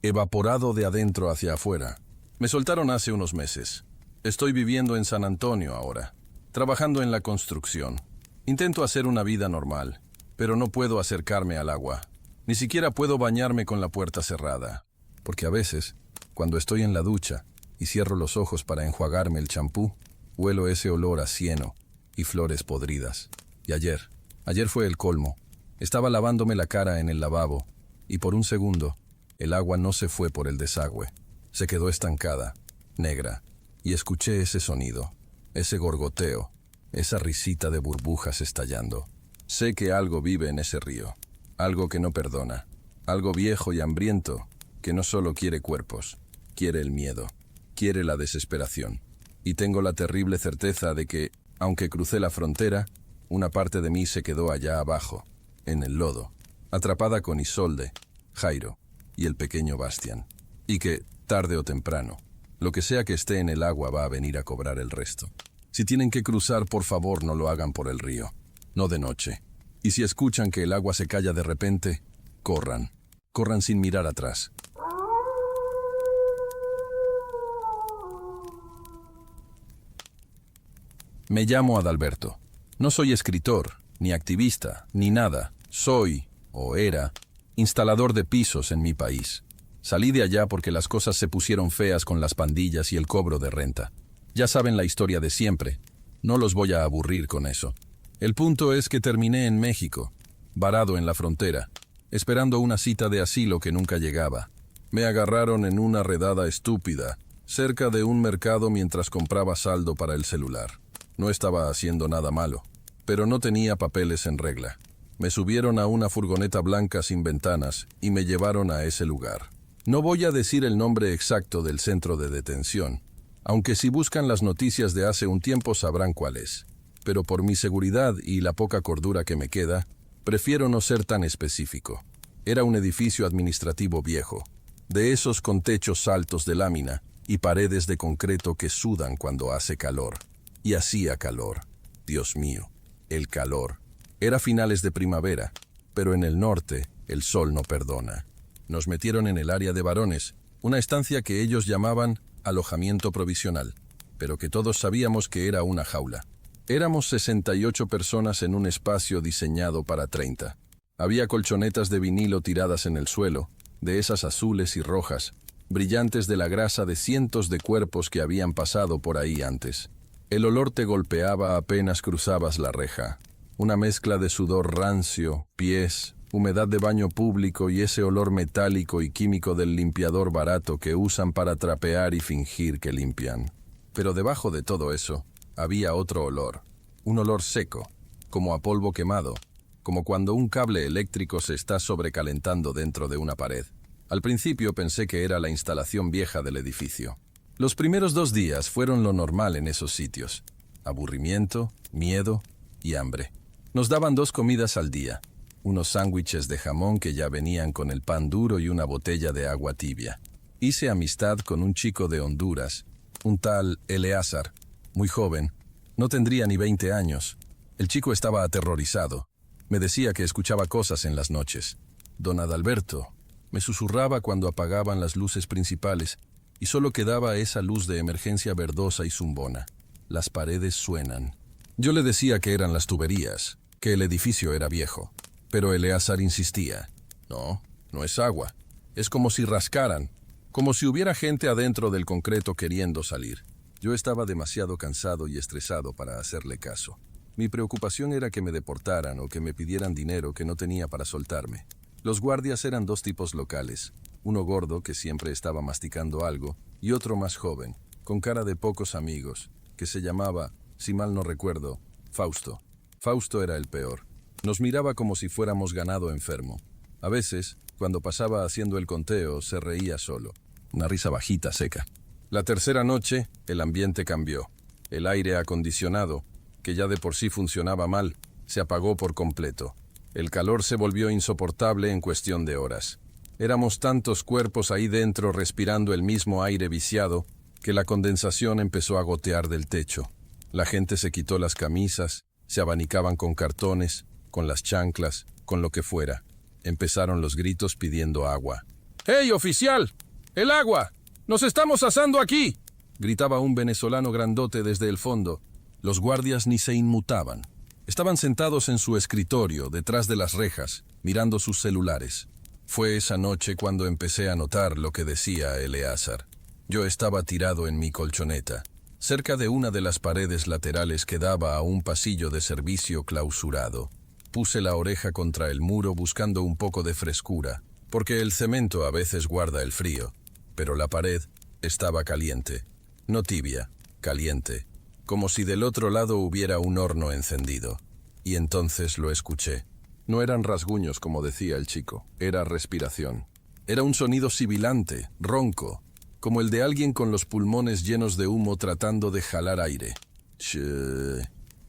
evaporado de adentro hacia afuera. Me soltaron hace unos meses. Estoy viviendo en San Antonio ahora, trabajando en la construcción. Intento hacer una vida normal, pero no puedo acercarme al agua. Ni siquiera puedo bañarme con la puerta cerrada, porque a veces, cuando estoy en la ducha y cierro los ojos para enjuagarme el champú, huelo ese olor a cieno y flores podridas. Y ayer fue el colmo. Estaba lavándome la cara en el lavabo, y por un segundo, el agua no se fue por el desagüe. Se quedó estancada, negra, y escuché ese sonido, ese gorgoteo, esa risita de burbujas estallando. Sé que algo vive en ese río, algo que no perdona, algo viejo y hambriento, que no solo quiere cuerpos, quiere el miedo, quiere la desesperación. Y tengo la terrible certeza de que, aunque crucé la frontera, una parte de mí se quedó allá abajo, en el lodo, atrapada con Isolde, Jairo y el pequeño Bastián. Y que, tarde o temprano, lo que sea que esté en el agua va a venir a cobrar el resto. Si tienen que cruzar, por favor, no lo hagan por el río, no de noche. Y si escuchan que el agua se calla de repente, corran. Corran sin mirar atrás. Me llamo Adalberto. No soy escritor, ni activista, ni nada. Soy, o era, instalador de pisos en mi país. Salí de allá porque las cosas se pusieron feas con las pandillas y el cobro de renta. Ya saben la historia de siempre. No los voy a aburrir con eso. El punto es que terminé en México, varado en la frontera, esperando una cita de asilo que nunca llegaba. Me agarraron en una redada estúpida, cerca de un mercado mientras compraba saldo para el celular. No estaba haciendo nada malo, pero no tenía papeles en regla. Me subieron a una furgoneta blanca sin ventanas y me llevaron a ese lugar. No voy a decir el nombre exacto del centro de detención, aunque si buscan las noticias de hace un tiempo sabrán cuál es. Pero por mi seguridad y la poca cordura que me queda, prefiero no ser tan específico. Era un edificio administrativo viejo, de esos con techos altos de lámina y paredes de concreto que sudan cuando hace calor. Y hacía calor. Dios mío, el calor. Era finales de primavera, pero en el norte el sol no perdona. Nos metieron en el área de varones, una estancia que ellos llamaban alojamiento provisional, pero que todos sabíamos que era una jaula. Éramos 68 personas en un espacio diseñado para 30. Había colchonetas de vinilo tiradas en el suelo, de esas azules y rojas, brillantes de la grasa de cientos de cuerpos que habían pasado por ahí antes. El olor te golpeaba apenas cruzabas la reja. Una mezcla de sudor rancio, pies, humedad de baño público y ese olor metálico y químico del limpiador barato que usan para trapear y fingir que limpian. Pero debajo de todo eso, había otro olor. Un olor seco, como a polvo quemado, como cuando un cable eléctrico se está sobrecalentando dentro de una pared. Al principio pensé que era la instalación vieja del edificio. Los primeros 2 días fueron lo normal en esos sitios. Aburrimiento, miedo y hambre. Nos daban 2 comidas al día. Unos sándwiches de jamón que ya venían con el pan duro y una botella de agua tibia. Hice amistad con un chico de Honduras, un tal Eleazar, muy joven. No tendría ni 20 años. El chico estaba aterrorizado. Me decía que escuchaba cosas en las noches. Don Adalberto me susurraba cuando apagaban las luces principales y solo quedaba esa luz de emergencia verdosa y zumbona. Las paredes suenan. Yo le decía que eran las tuberías, que el edificio era viejo. Pero Eleazar insistía. No, no es agua. Es como si rascaran, como si hubiera gente adentro del concreto queriendo salir. Yo estaba demasiado cansado y estresado para hacerle caso. Mi preocupación era que me deportaran o que me pidieran dinero que no tenía para soltarme. Los guardias eran 2 tipos locales. Uno gordo, que siempre estaba masticando algo, y otro más joven, con cara de pocos amigos, que se llamaba, si mal no recuerdo, Fausto. Fausto era el peor. Nos miraba como si fuéramos ganado enfermo. A veces, cuando pasaba haciendo el conteo, se reía solo. Una risa bajita, seca. La tercera noche, el ambiente cambió. El aire acondicionado, que ya de por sí funcionaba mal, se apagó por completo. El calor se volvió insoportable en cuestión de horas. Éramos tantos cuerpos ahí dentro respirando el mismo aire viciado que la condensación empezó a gotear del techo. La gente se quitó las camisas, se abanicaban con cartones, con las chanclas, con lo que fuera. Empezaron los gritos pidiendo agua. ¡Hey, oficial! ¡El agua! ¡Nos estamos asando aquí!, gritaba un venezolano grandote desde el fondo. Los guardias ni se inmutaban. Estaban sentados en su escritorio, detrás de las rejas, mirando sus celulares. Fue esa noche cuando empecé a notar lo que decía Eleazar. Yo estaba tirado en mi colchoneta, cerca de una de las paredes laterales que daba a un pasillo de servicio clausurado. Puse la oreja contra el muro buscando un poco de frescura, porque el cemento a veces guarda el frío, pero la pared estaba caliente, no tibia, caliente, como si del otro lado hubiera un horno encendido. Y entonces lo escuché. No eran rasguños, como decía el chico, era respiración. Era un sonido sibilante, ronco, como el de alguien con los pulmones llenos de humo tratando de jalar aire.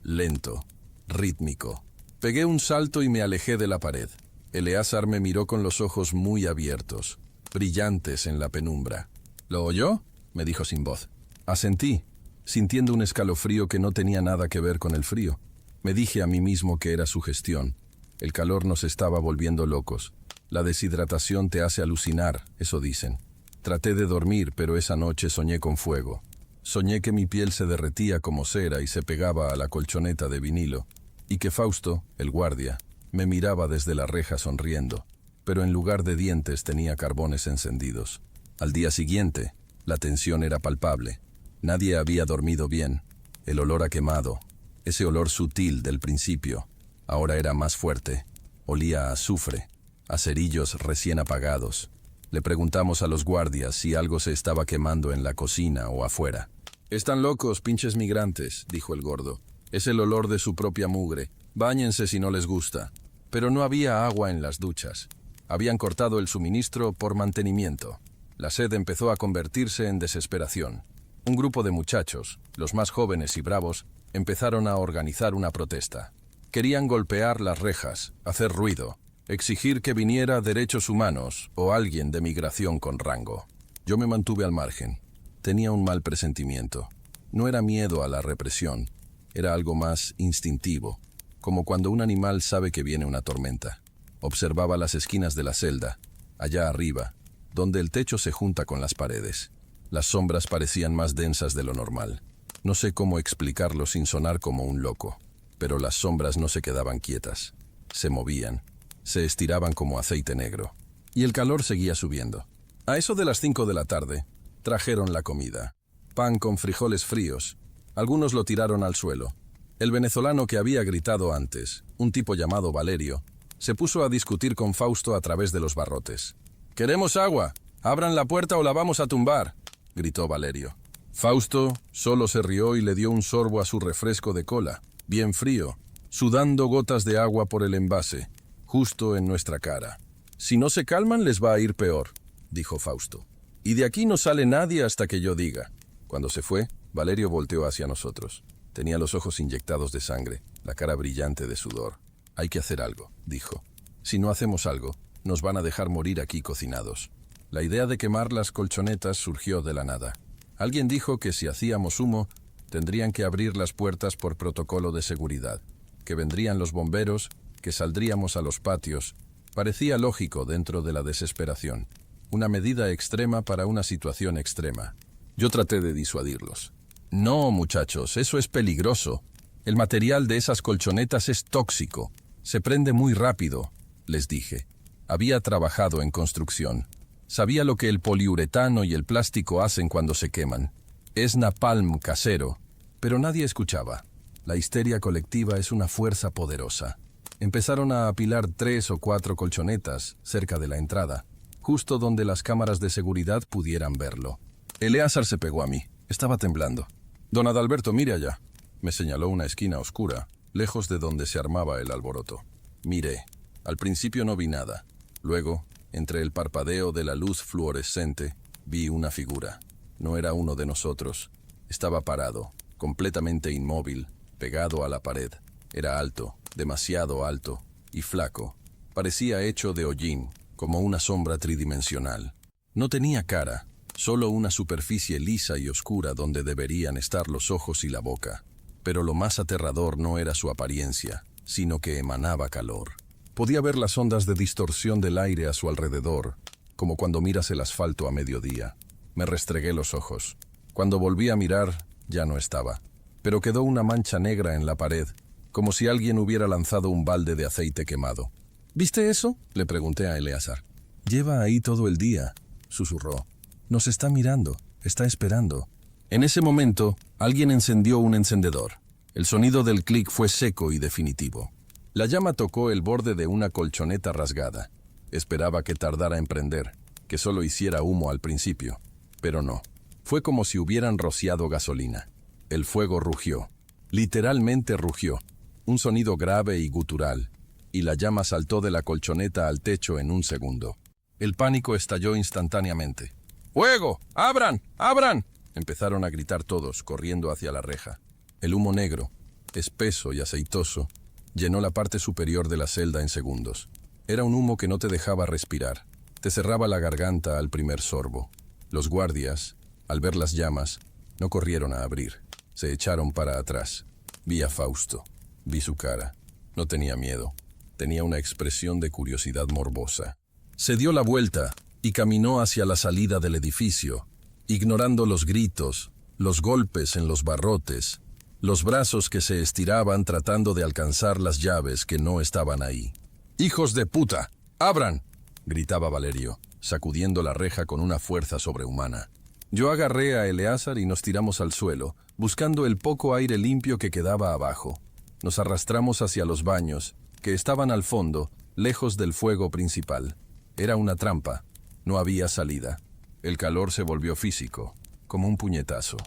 Lento, rítmico. Pegué un salto y me alejé de la pared. Eleazar me miró con los ojos muy abiertos, brillantes en la penumbra. ¿Lo oyó?, me dijo sin voz. Asentí, sintiendo un escalofrío que no tenía nada que ver con el frío. Me dije a mí mismo que era sugestión. El calor nos estaba volviendo locos. La deshidratación te hace alucinar, eso dicen. Traté de dormir, pero esa noche soñé con fuego. Soñé que mi piel se derretía como cera y se pegaba a la colchoneta de vinilo, y que Fausto, el guardia, me miraba desde la reja sonriendo, pero en lugar de dientes tenía carbones encendidos. Al día siguiente, la tensión era palpable. Nadie había dormido bien. El olor a quemado, ese olor sutil del principio, ahora era más fuerte. Olía a azufre, a cerillos recién apagados. Le preguntamos a los guardias si algo se estaba quemando en la cocina o afuera. «Están locos, pinches migrantes», dijo el gordo. «Es el olor de su propia mugre. Báñense si no les gusta». Pero no había agua en las duchas. Habían cortado el suministro por mantenimiento. La sed empezó a convertirse en desesperación. Un grupo de muchachos, los más jóvenes y bravos, empezaron a organizar una protesta. Querían golpear las rejas, hacer ruido, exigir que viniera Derechos Humanos o alguien de migración con rango. Yo me mantuve al margen. Tenía un mal presentimiento. No era miedo a la represión, era algo más instintivo, como cuando un animal sabe que viene una tormenta. Observaba las esquinas de la celda, allá arriba, donde el techo se junta con las paredes. Las sombras parecían más densas de lo normal. No sé cómo explicarlo sin sonar como un loco, pero las sombras no se quedaban quietas. Se movían, se estiraban como aceite negro. Y el calor seguía subiendo. A eso de las 5 de la tarde, trajeron la comida. Pan con frijoles fríos. Algunos lo tiraron al suelo. El venezolano que había gritado antes, un tipo llamado Valerio, se puso a discutir con Fausto a través de los barrotes. «¡Queremos agua! ¡Abran la puerta o la vamos a tumbar!», gritó Valerio. Fausto solo se rió y le dio un sorbo a su refresco de cola, bien frío, sudando gotas de agua por el envase, justo en nuestra cara. «Si no se calman les va a ir peor», dijo Fausto. «Y de aquí no sale nadie hasta que yo diga». Cuando se fue, Valerio volteó hacia nosotros. Tenía los ojos inyectados de sangre, la cara brillante de sudor. «Hay que hacer algo», dijo. «Si no hacemos algo, nos van a dejar morir aquí cocinados». La idea de quemar las colchonetas surgió de la nada. Alguien dijo que si hacíamos humo, tendrían que abrir las puertas por protocolo de seguridad, que vendrían los bomberos, que saldríamos a los patios. Parecía lógico dentro de la desesperación. Una medida extrema para una situación extrema. Yo traté de disuadirlos. «No, muchachos, eso es peligroso. El material de esas colchonetas es tóxico. Se prende muy rápido», les dije. Había trabajado en construcción. Sabía lo que el poliuretano y el plástico hacen cuando se queman. Es napalm casero, pero nadie escuchaba. La histeria colectiva es una fuerza poderosa. Empezaron a apilar 3 o 4 colchonetas cerca de la entrada, justo donde las cámaras de seguridad pudieran verlo. Eleazar se pegó a mí. Estaba temblando. Don Adalberto, mire allá. Me señaló una esquina oscura, lejos de donde se armaba el alboroto. Miré. Al principio no vi nada. Luego, entre el parpadeo de la luz fluorescente, vi una figura. No era uno de nosotros. Estaba parado, completamente inmóvil, pegado a la pared. Era alto, demasiado alto, y flaco. Parecía hecho de hollín, como una sombra tridimensional. No tenía cara, solo una superficie lisa y oscura donde deberían estar los ojos y la boca. Pero lo más aterrador no era su apariencia, sino que emanaba calor. Podía ver las ondas de distorsión del aire a su alrededor, como cuando miras el asfalto a mediodía. Me restregué los ojos. Cuando volví a mirar, ya no estaba. Pero quedó una mancha negra en la pared, como si alguien hubiera lanzado un balde de aceite quemado. ¿Viste eso?, le pregunté a Eleazar. Lleva ahí todo el día, susurró. Nos está mirando, está esperando. En ese momento, alguien encendió un encendedor. El sonido del clic fue seco y definitivo. La llama tocó el borde de una colchoneta rasgada. Esperaba que tardara en prender, que solo hiciera humo al principio. Pero no. Fue como si hubieran rociado gasolina. El fuego rugió. Literalmente rugió. Un sonido grave y gutural. Y la llama saltó de la colchoneta al techo en un segundo. El pánico estalló instantáneamente. ¡Fuego! ¡Abran! ¡Abran! Empezaron a gritar todos, corriendo hacia la reja. El humo negro, espeso y aceitoso, llenó la parte superior de la celda en segundos. Era un humo que no te dejaba respirar. Te cerraba la garganta al primer sorbo. Los guardias, al ver las llamas, no corrieron a abrir. Se echaron para atrás. Vi a Fausto. Vi su cara. No tenía miedo. Tenía una expresión de curiosidad morbosa. Se dio la vuelta y caminó hacia la salida del edificio, ignorando los gritos, los golpes en los barrotes, los brazos que se estiraban tratando de alcanzar las llaves que no estaban ahí. ¡Hijos de puta! ¡Abran!, gritaba Valerio, sacudiendo la reja con una fuerza sobrehumana. Yo agarré a Eleazar y nos tiramos al suelo, buscando el poco aire limpio que quedaba abajo. Nos arrastramos hacia los baños, que estaban al fondo, lejos del fuego principal. Era una trampa. No había salida. El calor se volvió físico, como un puñetazo.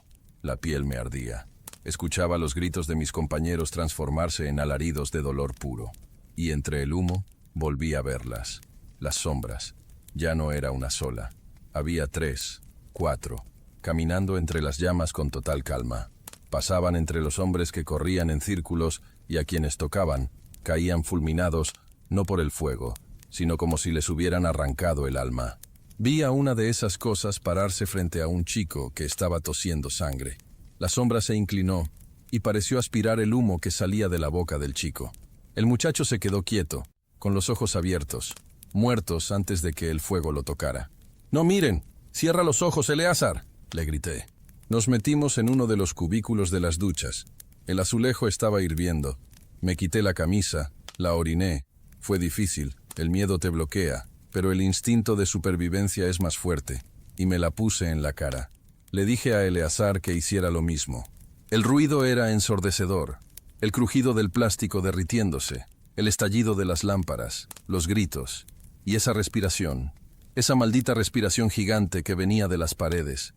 La piel me ardía. Escuchaba los gritos de mis compañeros transformarse en alaridos de dolor puro. Y entre el humo, volví a verlas. Las sombras. Ya no era una sola. Había 3, 4, caminando entre las llamas con total calma. Pasaban entre los hombres que corrían en círculos y a quienes tocaban, caían fulminados, no por el fuego, sino como si les hubieran arrancado el alma. Vi a una de esas cosas pararse frente a un chico que estaba tosiendo sangre. La sombra se inclinó y pareció aspirar el humo que salía de la boca del chico. El muchacho se quedó quieto, con los ojos abiertos, muertos antes de que el fuego lo tocara. «¡No miren! ¡Cierra los ojos, Eleazar!», le grité. Nos metimos en uno de los cubículos de las duchas. El azulejo estaba hirviendo. Me quité la camisa, la oriné. Fue difícil, el miedo te bloquea, pero el instinto de supervivencia es más fuerte, y me la puse en la cara. Le dije a Eleazar que hiciera lo mismo. El ruido era ensordecedor, el crujido del plástico derritiéndose, el estallido de las lámparas, los gritos, y esa respiración, esa maldita respiración gigante que venía de las paredes.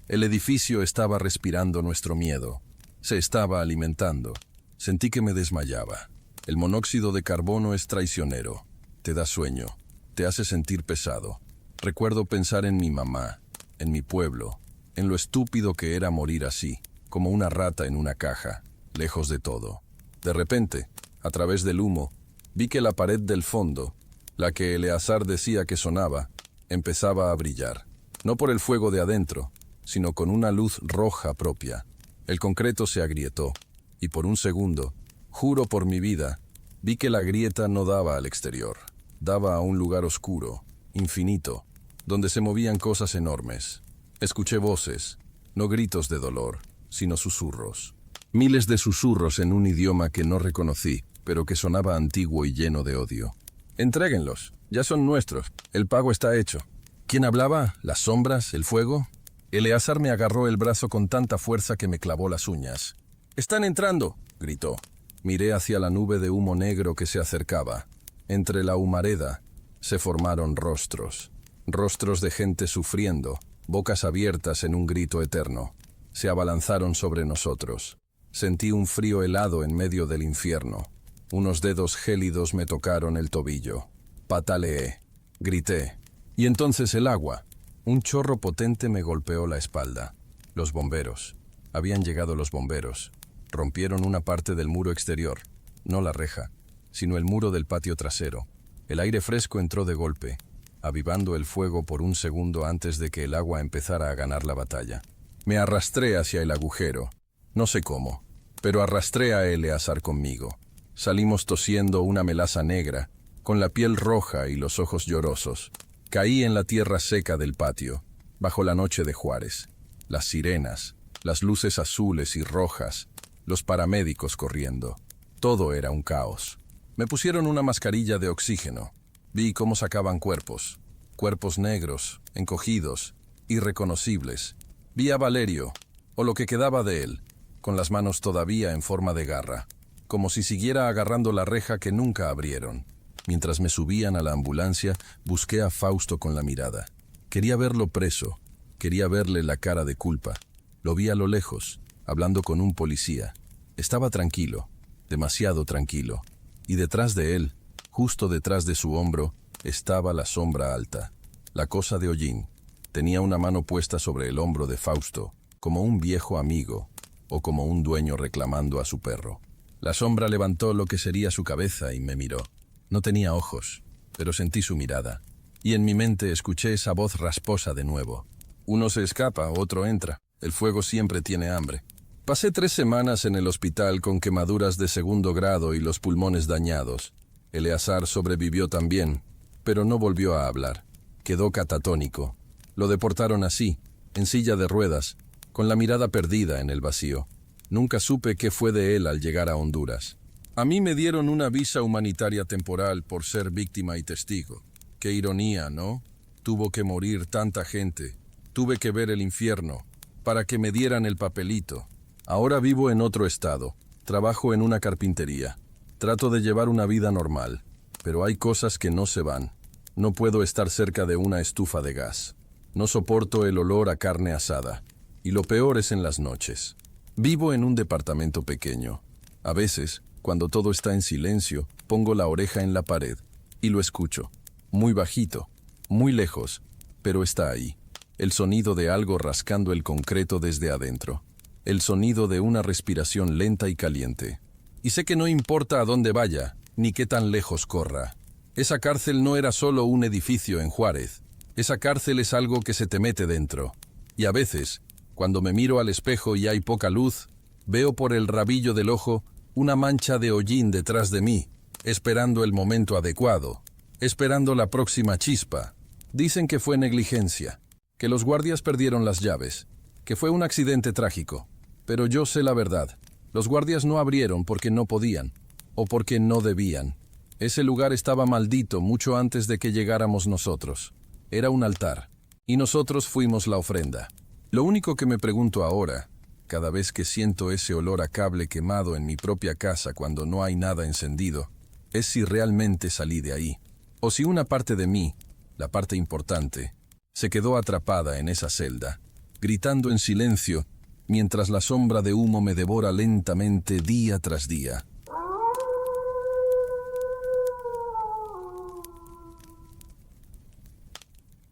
El edificio estaba respirando nuestro miedo, se estaba alimentando. Sentí que me desmayaba. El monóxido de carbono es traicionero, te da sueño, te hace sentir pesado. Recuerdo pensar en mi mamá, en mi pueblo, en lo estúpido que era morir así, como una rata en una caja, lejos de todo. De repente, a través del humo, vi que la pared del fondo, la que Eleazar decía que sonaba, empezaba a brillar. No por el fuego de adentro, sino con una luz roja propia. El concreto se agrietó, y por un segundo, juro por mi vida, vi que la grieta no daba al exterior, daba a un lugar oscuro, infinito, donde se movían cosas enormes. Escuché voces, no gritos de dolor, sino susurros. Miles de susurros en un idioma que no reconocí, pero que sonaba antiguo y lleno de odio. «Entréguenlos, ya son nuestros, el pago está hecho». ¿Quién hablaba? ¿Las sombras? ¿El fuego? Eleazar me agarró el brazo con tanta fuerza que me clavó las uñas. «¡Están entrando!», gritó. Miré hacia la nube de humo negro que se acercaba. Entre la humareda se formaron rostros. Rostros de gente sufriendo, bocas abiertas en un grito eterno. Se abalanzaron sobre nosotros. Sentí un frío helado en medio del infierno. Unos dedos gélidos me tocaron el tobillo. Pataleé. Grité. Y entonces el agua. Un chorro potente me golpeó la espalda. Los bomberos. Habían llegado los bomberos. Rompieron una parte del muro exterior. No la reja, sino el muro del patio trasero. El aire fresco entró de golpe, avivando el fuego por un segundo antes de que el agua empezara a ganar la batalla. Me arrastré hacia el agujero. No sé cómo, pero arrastré a Eleazar conmigo. Salimos tosiendo una melaza negra, con la piel roja y los ojos llorosos. Caí en la tierra seca del patio, bajo la noche de Juárez. Las sirenas, las luces azules y rojas, los paramédicos corriendo. Todo era un caos. Me pusieron una mascarilla de oxígeno. Vi cómo sacaban cuerpos. Cuerpos negros, encogidos, irreconocibles. Vi a Valerio, o lo que quedaba de él, con las manos todavía en forma de garra, como si siguiera agarrando la reja que nunca abrieron. Mientras me subían a la ambulancia, busqué a Fausto con la mirada. Quería verlo preso. Quería verle la cara de culpa. Lo vi a lo lejos, hablando con un policía. Estaba tranquilo, demasiado tranquilo. Y detrás de él, justo detrás de su hombro, estaba la sombra alta. La cosa de Hollín. Tenía una mano puesta sobre el hombro de Fausto, como un viejo amigo, o como un dueño reclamando a su perro. La sombra levantó lo que sería su cabeza y me miró. No tenía ojos, pero sentí su mirada. Y en mi mente escuché esa voz rasposa de nuevo. Uno se escapa, otro entra. El fuego siempre tiene hambre. Pasé 3 semanas en el hospital con quemaduras de 2º grado y los pulmones dañados. Eleazar sobrevivió también, pero no volvió a hablar. Quedó catatónico. Lo deportaron así, en silla de ruedas, con la mirada perdida en el vacío. Nunca supe qué fue de él al llegar a Honduras. A mí me dieron una visa humanitaria temporal por ser víctima y testigo. Qué ironía, ¿no? Tuvo que morir tanta gente. Tuve que ver el infierno para que me dieran el papelito. Ahora vivo en otro estado. Trabajo en una carpintería. Trato de llevar una vida normal, pero hay cosas que no se van. No puedo estar cerca de una estufa de gas. No soporto el olor a carne asada. Y lo peor es en las noches. Vivo en un departamento pequeño. A veces, cuando todo está en silencio, pongo la oreja en la pared y lo escucho. Muy bajito, muy lejos, pero está ahí. El sonido de algo rascando el concreto desde adentro. El sonido de una respiración lenta y caliente. Y sé que no importa a dónde vaya, ni qué tan lejos corra. Esa cárcel no era solo un edificio en Juárez. Esa cárcel es algo que se te mete dentro. Y a veces, cuando me miro al espejo y hay poca luz, veo por el rabillo del ojo una mancha de hollín detrás de mí, esperando el momento adecuado, esperando la próxima chispa. Dicen que fue negligencia, que los guardias perdieron las llaves, que fue un accidente trágico. Pero yo sé la verdad. Los guardias no abrieron porque no podían, o porque no debían. Ese lugar estaba maldito mucho antes de que llegáramos nosotros. Era un altar, y nosotros fuimos la ofrenda. Lo único que me pregunto ahora, cada vez que siento ese olor a cable quemado en mi propia casa cuando no hay nada encendido, es si realmente salí de ahí, o si una parte de mí, la parte importante, se quedó atrapada en esa celda, gritando en silencio, mientras la sombra de humo me devora lentamente día tras día.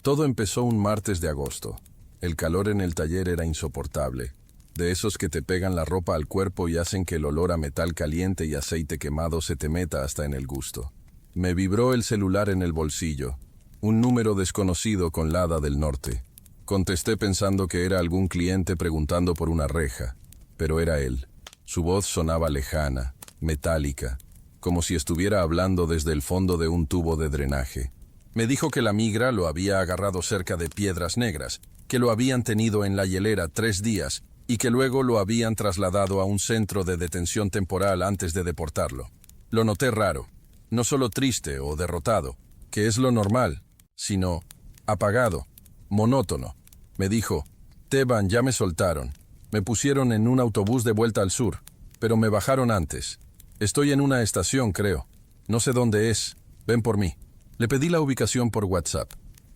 Todo empezó un martes de agosto. El calor en el taller era insoportable. De esos que te pegan la ropa al cuerpo y hacen que el olor a metal caliente y aceite quemado se te meta hasta en el gusto. Me vibró el celular en el bolsillo. Un número desconocido con la Hada del Norte. Contesté pensando que era algún cliente preguntando por una reja, pero era él. Su voz sonaba lejana, metálica, como si estuviera hablando desde el fondo de un tubo de drenaje. Me dijo que la migra lo había agarrado cerca de Piedras Negras, que lo habían tenido en la hielera 3 días y que luego lo habían trasladado a un centro de detención temporal antes de deportarlo. Lo noté raro, no solo triste o derrotado, que es lo normal, sino apagado, monótono. Me dijo, Teban, ya me soltaron. Me pusieron en un autobús de vuelta al sur, pero me bajaron antes. Estoy en una estación, creo. No sé dónde es. Ven por mí. Le pedí la ubicación por WhatsApp.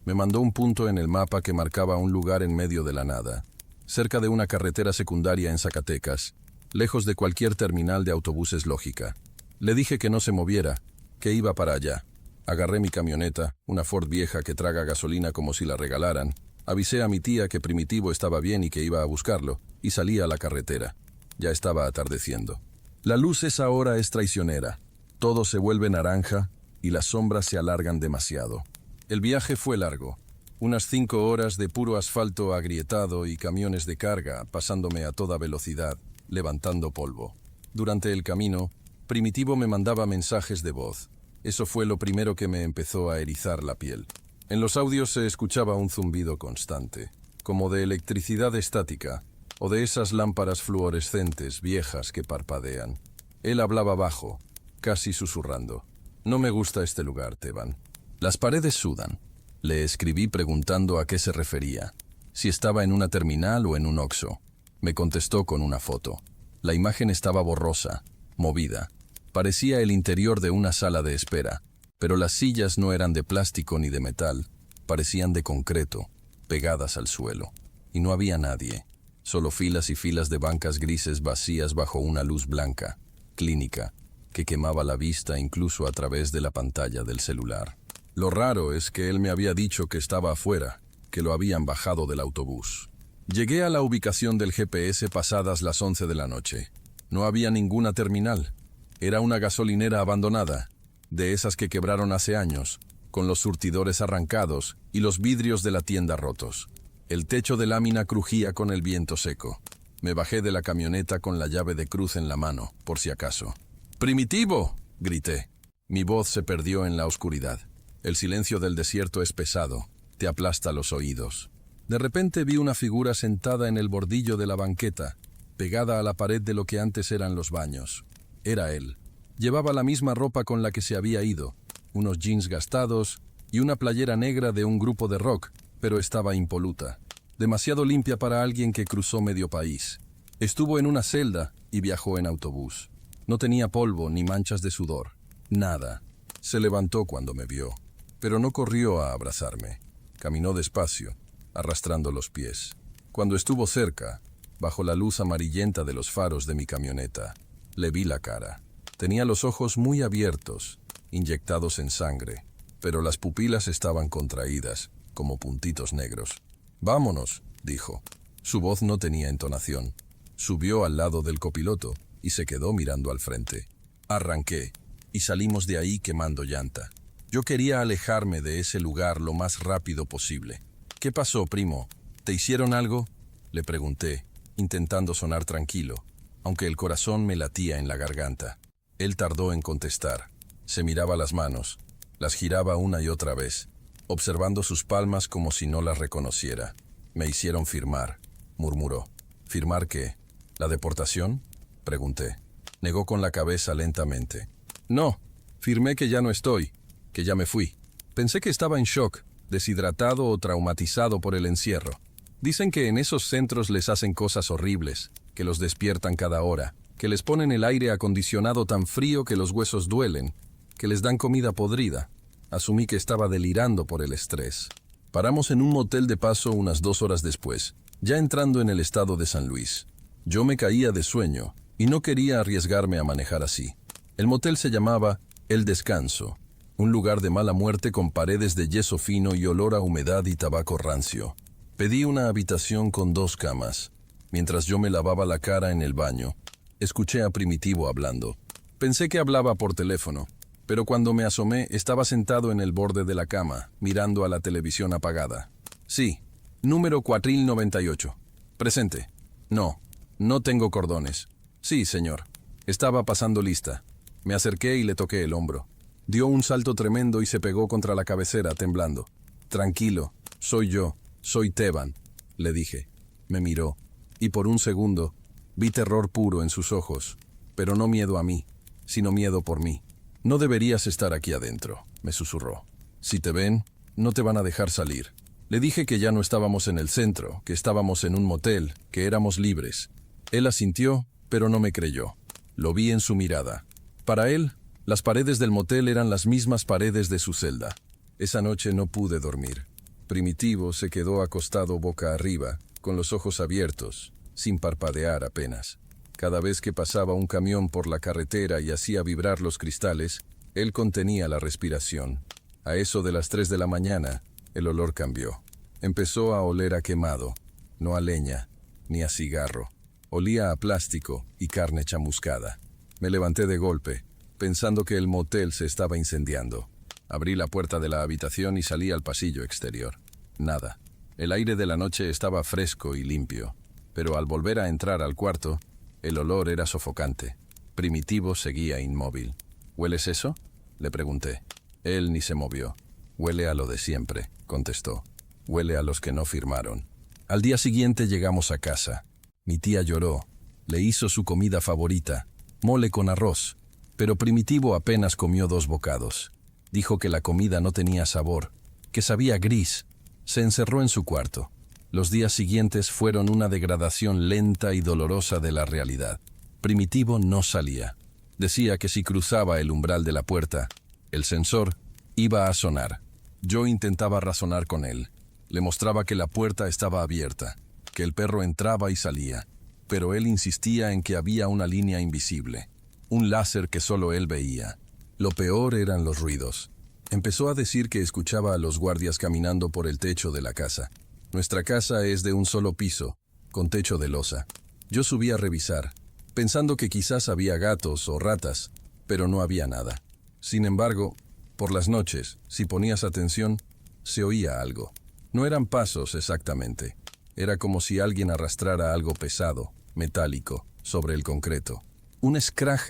Me mandó un punto en el mapa que marcaba un lugar en medio de la nada, cerca de una carretera secundaria en Zacatecas, lejos de cualquier terminal de autobuses lógica. Le dije que no se moviera, que iba para allá. Agarré mi camioneta, una Ford vieja que traga gasolina como si la regalaran. Avisé a mi tía que Primitivo estaba bien y que iba a buscarlo, y salí a la carretera. Ya estaba atardeciendo. La luz esa hora es traicionera. Todo se vuelve naranja y las sombras se alargan demasiado. El viaje fue largo. Unas 5 horas de puro asfalto agrietado y camiones de carga pasándome a toda velocidad, levantando polvo. Durante el camino, Primitivo me mandaba mensajes de voz. Eso fue lo primero que me empezó a erizar la piel. En los audios se escuchaba un zumbido constante, como de electricidad estática, o de esas lámparas fluorescentes viejas que parpadean. Él hablaba bajo, casi susurrando. No me gusta este lugar, Teban. Las paredes sudan. Le escribí preguntando a qué se refería, si estaba en una terminal o en un Oxxo. Me contestó con una foto. La imagen estaba borrosa, movida. Parecía el interior de una sala de espera, pero las sillas no eran de plástico ni de metal, parecían de concreto, pegadas al suelo. Y no había nadie, solo filas y filas de bancas grises vacías bajo una luz blanca, clínica, que quemaba la vista incluso a través de la pantalla del celular. Lo raro es que él me había dicho que estaba afuera, que lo habían bajado del autobús. Llegué a la ubicación del GPS pasadas las 11 de la noche. No había ninguna terminal. Era una gasolinera abandonada, de esas que quebraron hace años, con los surtidores arrancados y los vidrios de la tienda rotos. El techo de lámina crujía con el viento seco. Me bajé de la camioneta con la llave de cruz en la mano, por si acaso. ¡Primitivo!, grité. Mi voz se perdió en la oscuridad. El silencio del desierto es pesado, te aplasta los oídos. De repente vi una figura sentada en el bordillo de la banqueta, pegada a la pared de lo que antes eran los baños. Era él. Llevaba la misma ropa con la que se había ido, unos jeans gastados y una playera negra de un grupo de rock, pero estaba impoluta. Demasiado limpia para alguien que cruzó medio país. Estuvo en una celda y viajó en autobús. No tenía polvo ni manchas de sudor. Nada. Se levantó cuando me vio, pero no corrió a abrazarme. Caminó despacio, arrastrando los pies. Cuando estuvo cerca, bajo la luz amarillenta de los faros de mi camioneta, le vi la cara. Tenía los ojos muy abiertos, inyectados en sangre, pero las pupilas estaban contraídas, como puntitos negros. «Vámonos», dijo. Su voz no tenía entonación. Subió al lado del copiloto y se quedó mirando al frente. Arranqué y salimos de ahí quemando llanta. Yo quería alejarme de ese lugar lo más rápido posible. «¿Qué pasó, primo? ¿Te hicieron algo?», le pregunté, intentando sonar tranquilo, aunque el corazón me latía en la garganta. Él tardó en contestar. Se miraba las manos, las giraba una y otra vez, observando sus palmas como si no las reconociera. «Me hicieron firmar», murmuró. «¿Firmar qué? ¿La deportación?», pregunté. Negó con la cabeza lentamente. «No, firmé que ya no estoy, que ya me fui. Pensé que estaba en shock, deshidratado o traumatizado por el encierro. Dicen que en esos centros les hacen cosas horribles, que los despiertan cada hora, que les ponen el aire acondicionado tan frío que los huesos duelen, que les dan comida podrida». Asumí que estaba delirando por el estrés. Paramos en un motel de paso unas 2 horas después, ya entrando en el estado de San Luis. Yo me caía de sueño y no quería arriesgarme a manejar así. El motel se llamaba El Descanso, un lugar de mala muerte con paredes de yeso fino y olor a humedad y tabaco rancio. Pedí una habitación con 2 camas. Mientras yo me lavaba la cara en el baño, escuché a Primitivo hablando. Pensé que hablaba por teléfono, pero cuando me asomé estaba sentado en el borde de la cama, mirando a la televisión apagada. «Sí, número 4098. Presente». «No, no tengo cordones». «Sí, señor». Estaba pasando lista. Me acerqué y le toqué el hombro. Dio un salto tremendo y se pegó contra la cabecera, temblando. «Tranquilo, soy yo, soy Teban», le dije. Me miró, y por un segundo vi terror puro en sus ojos, pero no miedo a mí, sino miedo por mí. «No deberías estar aquí adentro», me susurró. «Si te ven, no te van a dejar salir». Le dije que ya no estábamos en el centro, que estábamos en un motel, que éramos libres. Él asintió, pero no me creyó. Lo vi en su mirada. Para él, las paredes del motel eran las mismas paredes de su celda. Esa noche no pude dormir. Primitivo se quedó acostado boca arriba, con los ojos abiertos, sin parpadear apenas. Cada vez que pasaba un camión por la carretera y hacía vibrar los cristales, él contenía la respiración. A eso de las 3 de la mañana, el olor cambió. Empezó a oler a quemado, no a leña, ni a cigarro. Olía a plástico y carne chamuscada. Me levanté de golpe, pensando que el motel se estaba incendiando. Abrí la puerta de la habitación y salí al pasillo exterior. Nada. El aire de la noche estaba fresco y limpio, pero al volver a entrar al cuarto, el olor era sofocante. Primitivo seguía inmóvil. ¿Hueles eso?, le pregunté. Él ni se movió. Huele a lo de siempre, contestó. Huele a los que no firmaron. Al día siguiente llegamos a casa. Mi tía lloró. Le hizo su comida favorita, mole con arroz, pero Primitivo apenas comió 2 bocados. Dijo que la comida no tenía sabor, que sabía gris. Se encerró en su cuarto. Los días siguientes fueron una degradación lenta y dolorosa de la realidad. Primitivo no salía. Decía que si cruzaba el umbral de la puerta, el sensor iba a sonar. Yo intentaba razonar con él. Le mostraba que la puerta estaba abierta, que el perro entraba y salía, pero él insistía en que había una línea invisible, un láser que solo él veía. Lo peor eran los ruidos. Empezó a decir que escuchaba a los guardias caminando por el techo de la casa. Nuestra casa es de un solo piso, con techo de losa. Yo subí a revisar, pensando que quizás había gatos o ratas, pero no había nada. Sin embargo, por las noches, si ponías atención, se oía algo. No eran pasos exactamente. Era como si alguien arrastrara algo pesado, metálico, sobre el concreto. Un scraj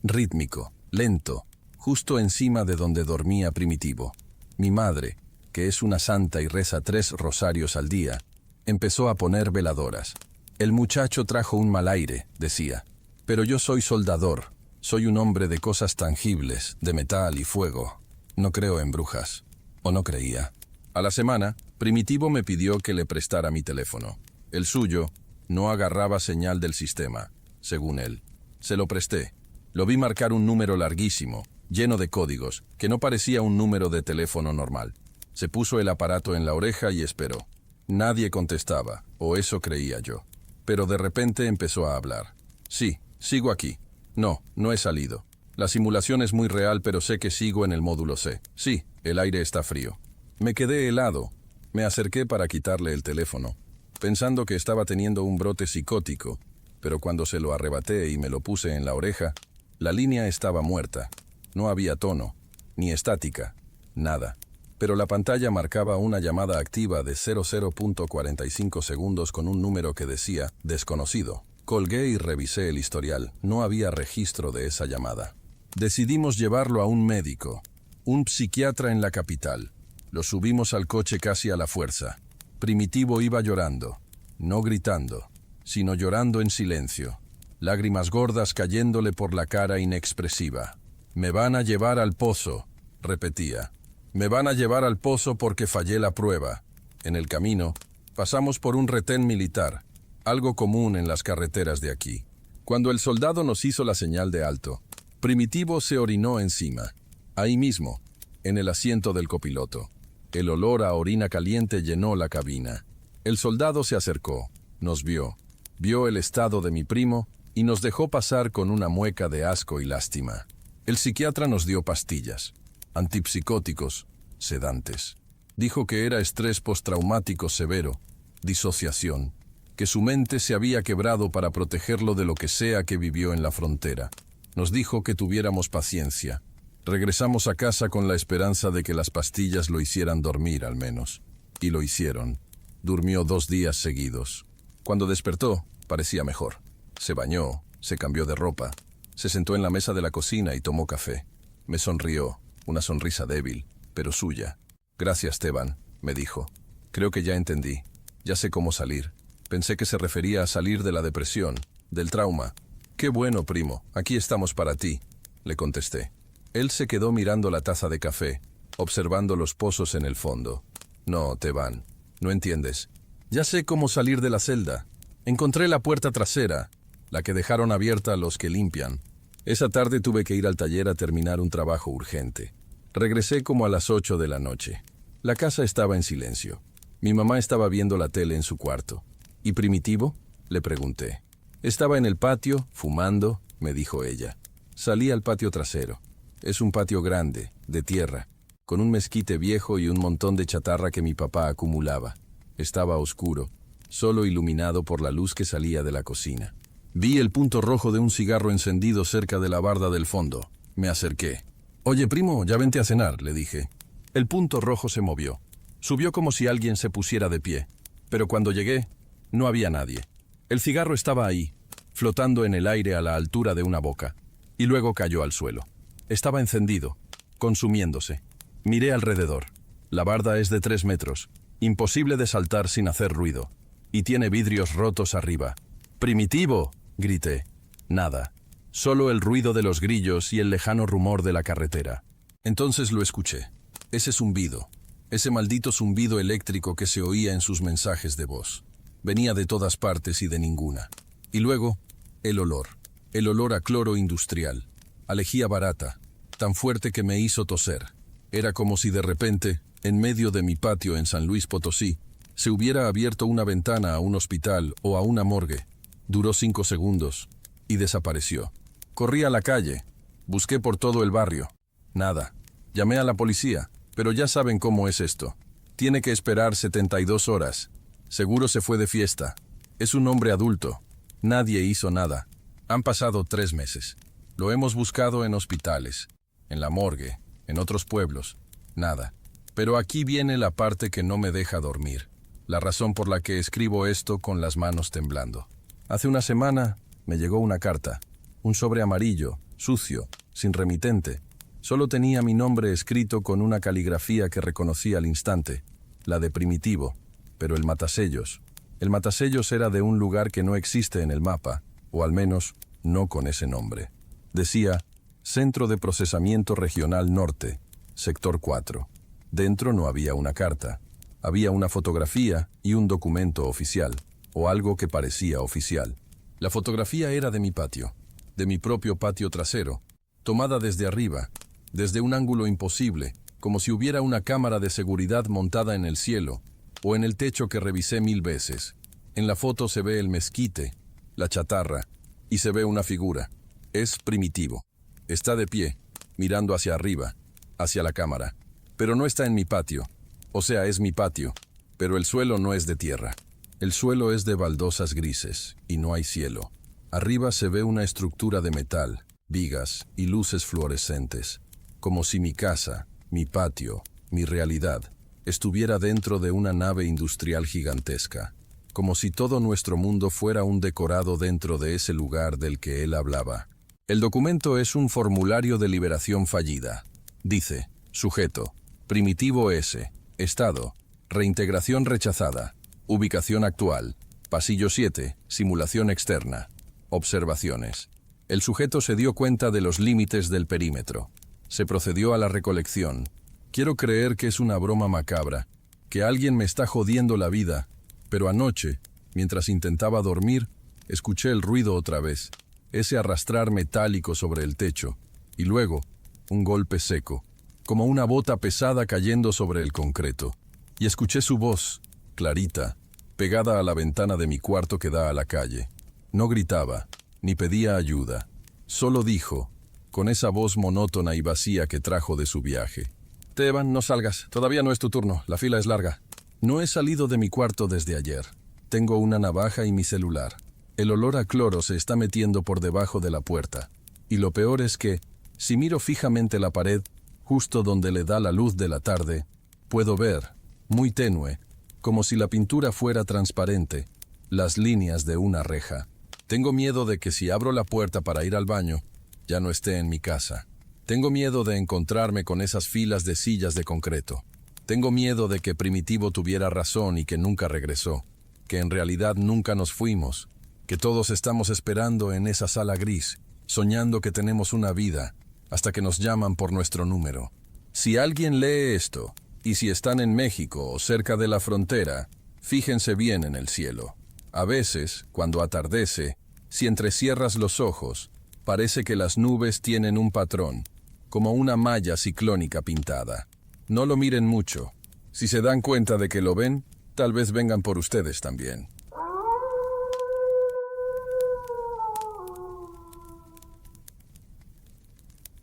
rítmico, lento, justo encima de donde dormía Primitivo. Mi madre, que es una santa y reza 3 rosarios al día, empezó a poner veladoras. El muchacho trajo un mal aire, decía. Pero yo soy soldador. Soy un hombre de cosas tangibles, de metal y fuego. No creo en brujas. O no creía. A la semana, Primitivo me pidió que le prestara mi teléfono. El suyo no agarraba señal del sistema, según él. Se lo presté. Lo vi marcar un número larguísimo, lleno de códigos, que no parecía un número de teléfono normal. Se puso el aparato en la oreja y esperó. Nadie contestaba, o eso creía yo. Pero de repente empezó a hablar. Sí, sigo aquí. No, no he salido. La simulación es muy real, pero sé que sigo en el módulo C. Sí, el aire está frío. Me quedé helado. Me acerqué para quitarle el teléfono, pensando que estaba teniendo un brote psicótico, pero cuando se lo arrebaté y me lo puse en la oreja, la línea estaba muerta. No había tono, ni estática, nada. Pero la pantalla marcaba una llamada activa de 00.45 segundos con un número que decía desconocido. Colgué y revisé el historial. No había registro de esa llamada. Decidimos llevarlo a un médico, un psiquiatra en la capital. Lo subimos al coche casi a la fuerza. Primitivo iba llorando, no gritando, sino llorando en silencio, lágrimas gordas cayéndole por la cara inexpresiva. «Me van a llevar al pozo», repetía. «Me van a llevar al pozo porque fallé la prueba». En el camino, pasamos por un retén militar, algo común en las carreteras de aquí. Cuando el soldado nos hizo la señal de alto, Primitivo se orinó encima, ahí mismo, en el asiento del copiloto. El olor a orina caliente llenó la cabina. El soldado se acercó, nos vio el estado de mi primo y nos dejó pasar con una mueca de asco y lástima. El psiquiatra nos dio pastillas, antipsicóticos, sedantes. Dijo que era estrés postraumático severo, disociación, que su mente se había quebrado para protegerlo de lo que sea que vivió en la frontera. Nos dijo que tuviéramos paciencia. Regresamos a casa con la esperanza de que las pastillas lo hicieran dormir al menos. Y lo hicieron. Durmió 2 días seguidos. Cuando despertó, parecía mejor. Se bañó, se cambió de ropa, se sentó en la mesa de la cocina y tomó café. Me sonrió, una sonrisa débil, pero suya. «Gracias, Teban», me dijo. «Creo que ya entendí. Ya sé cómo salir». Pensé que se refería a salir de la depresión, del trauma. «Qué bueno, primo, aquí estamos para ti», le contesté. Él se quedó mirando la taza de café, observando los pozos en el fondo. «No, Teban, no entiendes. Ya sé cómo salir de la celda. Encontré la puerta trasera, la que dejaron abierta los que limpian. Esa tarde tuve que ir al taller a terminar un trabajo urgente. Regresé como a las 8 de la noche. La casa estaba en silencio. Mi mamá estaba viendo la tele en su cuarto. ¿Y Primitivo?, le pregunté. Estaba en el patio, fumando, me dijo ella. Salí al patio trasero. Es un patio grande, de tierra, con un mezquite viejo y un montón de chatarra que mi papá acumulaba. Estaba oscuro, solo iluminado por la luz que salía de la cocina. Vi el punto rojo de un cigarro encendido cerca de la barda del fondo. Me acerqué. «Oye, primo, ya vente a cenar», le dije. El punto rojo se movió. Subió como si alguien se pusiera de pie. Pero cuando llegué, no había nadie. El cigarro estaba ahí, flotando en el aire a la altura de una boca, y luego cayó al suelo. Estaba encendido, consumiéndose. Miré alrededor. La barda es de 3 metros, imposible de saltar sin hacer ruido, y tiene vidrios rotos arriba. «¡Primitivo!», grité. Nada, solo el ruido de los grillos y el lejano rumor de la carretera. Entonces lo escuché. Ese zumbido, ese maldito zumbido eléctrico que se oía en sus mensajes de voz. Venía de todas partes y de ninguna. Y luego, el olor a cloro industrial, a lejía barata, tan fuerte que me hizo toser. Era como si de repente, en medio de mi patio en San Luis Potosí, se hubiera abierto una ventana a un hospital o a una morgue. Duró 5 segundos y desapareció. Corrí a la calle, busqué por todo el barrio. Nada. Llamé a la policía, pero ya saben cómo es esto. Tiene que esperar 72 horas. Seguro se fue de fiesta. Es un hombre adulto. Nadie hizo nada. Han pasado 3 meses. Lo hemos buscado en hospitales, en la morgue, en otros pueblos. Nada. Pero aquí viene la parte que no me deja dormir. La razón por la que escribo esto con las manos temblando. Hace una semana me llegó una carta. Un sobre amarillo, sucio, sin remitente. Solo tenía mi nombre escrito con una caligrafía que reconocí al instante, la de Primitivo, pero el matasellos. El matasellos era de un lugar que no existe en el mapa, o al menos no con ese nombre. Decía, Centro de Procesamiento Regional Norte, Sector 4. Dentro no había una carta. Había una fotografía y un documento oficial, o algo que parecía oficial. La fotografía era de mi patio, de mi propio patio trasero, tomada desde arriba, desde un ángulo imposible, como si hubiera una cámara de seguridad montada en el cielo, o en el techo que revisé 1000 veces. En la foto se ve el mezquite, la chatarra, y se ve una figura. Es Primitivo. Está de pie, mirando hacia arriba, hacia la cámara. Pero no está en mi patio. O sea, es mi patio, pero el suelo no es de tierra. El suelo es de baldosas grises, y no hay cielo. Arriba se ve una estructura de metal, vigas y luces fluorescentes, como si mi casa, mi patio, mi realidad, estuviera dentro de una nave industrial gigantesca, como si todo nuestro mundo fuera un decorado dentro de ese lugar del que él hablaba. El documento es un formulario de liberación fallida. Dice, sujeto, Primitivo S, estado, reintegración rechazada, ubicación actual, pasillo 7, simulación externa, observaciones. El sujeto se dio cuenta de los límites del perímetro. Se procedió a la recolección. Quiero creer que es una broma macabra, que alguien me está jodiendo la vida, pero anoche, mientras intentaba dormir, escuché el ruido otra vez, ese arrastrar metálico sobre el techo, y luego, un golpe seco, como una bota pesada cayendo sobre el concreto. Y escuché su voz, clarita, pegada a la ventana de mi cuarto que da a la calle. No gritaba, ni pedía ayuda. Solo dijo, con esa voz monótona y vacía que trajo de su viaje. «Teban, no salgas, todavía no es tu turno, la fila es larga». No he salido de mi cuarto desde ayer. Tengo una navaja y mi celular. El olor a cloro se está metiendo por debajo de la puerta. Y lo peor es que, si miro fijamente la pared, justo donde le da la luz de la tarde, puedo ver, muy tenue, como si la pintura fuera transparente, las líneas de una reja. Tengo miedo de que si abro la puerta para ir al baño, ya no esté en mi casa. Tengo miedo de encontrarme con esas filas de sillas de concreto. Tengo miedo de que Primitivo tuviera razón y que nunca regresó, que en realidad nunca nos fuimos, que todos estamos esperando en esa sala gris, soñando que tenemos una vida, hasta que nos llaman por nuestro número. Si alguien lee esto, y si están en México o cerca de la frontera, fíjense bien en el cielo. A veces, cuando atardece, si entrecierras los ojos, parece que las nubes tienen un patrón, como una malla ciclónica pintada. No lo miren mucho, Si se dan cuenta de que lo ven, tal vez vengan por ustedes también.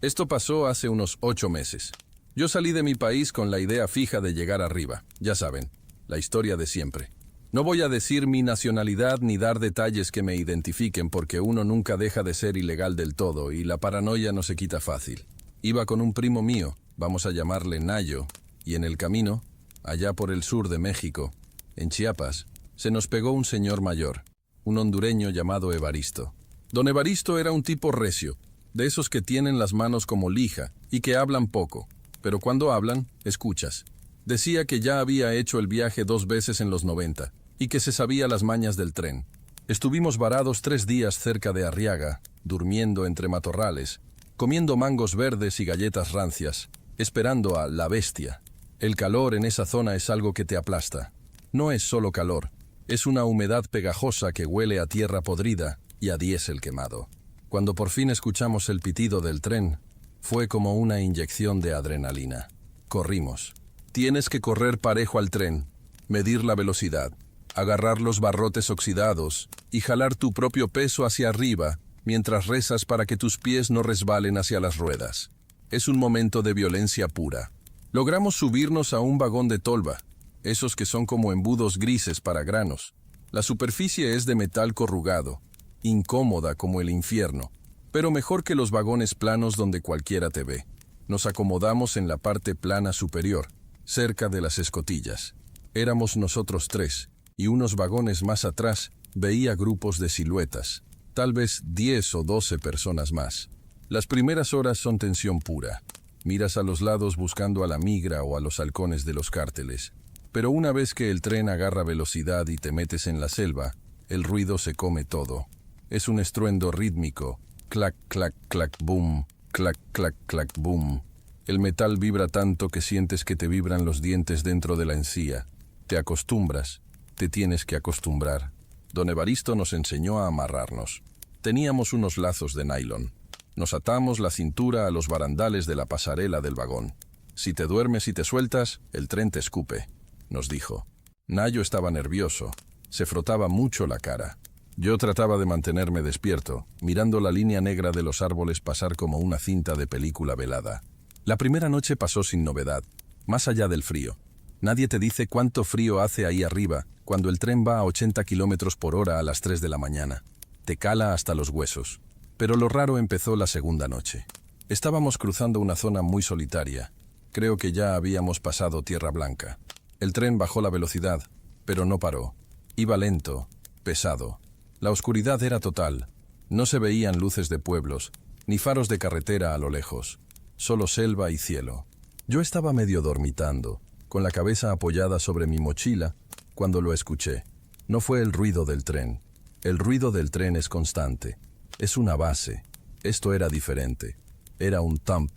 Esto pasó hace unos 8 meses. Yo salí de mi país con la idea fija de llegar arriba. Ya saben, la historia de siempre. No voy a decir mi nacionalidad ni dar detalles que me identifiquen porque uno nunca deja de ser ilegal del todo y la paranoia no se quita fácil. Iba con un primo mío, vamos a llamarle Nayo, y en el camino, allá por el sur de México, en Chiapas, se nos pegó un señor mayor, un hondureño llamado Evaristo. Don Evaristo era un tipo recio, de esos que tienen las manos como lija y que hablan poco, pero cuando hablan, escuchas. Decía que ya había hecho el viaje 2 veces en los 90 y que se sabía las mañas del tren. Estuvimos varados 3 días cerca de Arriaga, durmiendo entre matorrales, comiendo mangos verdes y galletas rancias, esperando a la bestia. El calor en esa zona es algo que te aplasta. No es solo calor, es una humedad pegajosa que huele a tierra podrida y a diésel quemado. Cuando por fin escuchamos el pitido del tren, fue como una inyección de adrenalina. Corrimos. Tienes que correr parejo al tren, medir la velocidad, agarrar los barrotes oxidados y jalar tu propio peso hacia arriba mientras rezas para que tus pies no resbalen hacia las ruedas. Es un momento de violencia pura. Logramos subirnos a un vagón de tolva, esos que son como embudos grises para granos. La superficie es de metal corrugado, incómoda como el infierno, pero mejor que los vagones planos donde cualquiera te ve. Nos acomodamos en la parte plana superior, cerca de las escotillas. Éramos nosotros 3, y unos vagones más atrás veía grupos de siluetas, tal vez 10 o 12 personas más. Las primeras horas son tensión pura. Miras a los lados buscando a la migra o a los halcones de los cárteles. Pero una vez que el tren agarra velocidad y te metes en la selva, el ruido se come todo. Es un estruendo rítmico. Clac, clac, clac, boom. Clac, clac, clac, boom. El metal vibra tanto que sientes que te vibran los dientes dentro de la encía. Te acostumbras. Te tienes que acostumbrar. Don Evaristo nos enseñó a amarrarnos. Teníamos unos lazos de nylon. Nos atamos la cintura a los barandales de la pasarela del vagón. Si te duermes y te sueltas, el tren te escupe, nos dijo. Nayo estaba nervioso. Se frotaba mucho la cara. Yo trataba de mantenerme despierto, mirando la línea negra de los árboles pasar como una cinta de película velada. La primera noche pasó sin novedad, más allá del frío. Nadie te dice cuánto frío hace ahí arriba cuando el tren va a 80 kilómetros por hora a las 3 de la mañana. Te cala hasta los huesos. Pero lo raro empezó la segunda noche. Estábamos cruzando una zona muy solitaria. Creo que ya habíamos pasado Tierra Blanca. El tren bajó la velocidad, pero no paró. Iba lento, pesado. La oscuridad era total. No se veían luces de pueblos, ni faros de carretera a lo lejos. Solo selva y cielo. Yo estaba medio dormitando, con la cabeza apoyada sobre mi mochila, cuando lo escuché. No fue el ruido del tren. El ruido del tren es constante. Es una base. Esto era diferente. Era un thump,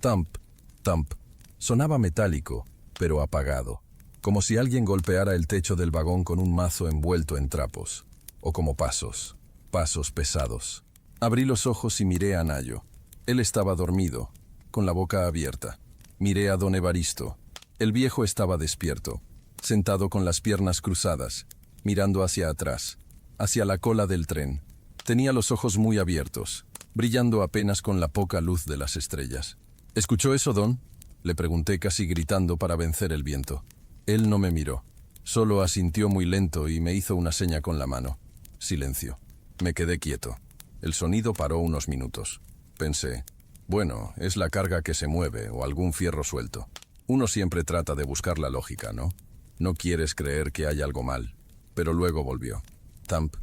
thump, thump. Sonaba metálico, pero apagado. Como si alguien golpeara el techo del vagón con un mazo envuelto en trapos. O como pasos. Pasos pesados. Abrí los ojos y miré a Nayo. Él estaba dormido, con la boca abierta. Miré a don Evaristo. El viejo estaba despierto, sentado con las piernas cruzadas, mirando hacia atrás, hacia la cola del tren. Tenía los ojos muy abiertos, brillando apenas con la poca luz de las estrellas. ¿Escuchó eso, don?, le pregunté casi gritando para vencer el viento. Él no me miró, solo asintió muy lento y me hizo una seña con la mano. Silencio. Me quedé quieto. El sonido paró unos minutos. Pensé, bueno, es la carga que se mueve o algún fierro suelto. Uno siempre trata de buscar la lógica, ¿no? No quieres creer que hay algo mal. Pero luego volvió. Thump,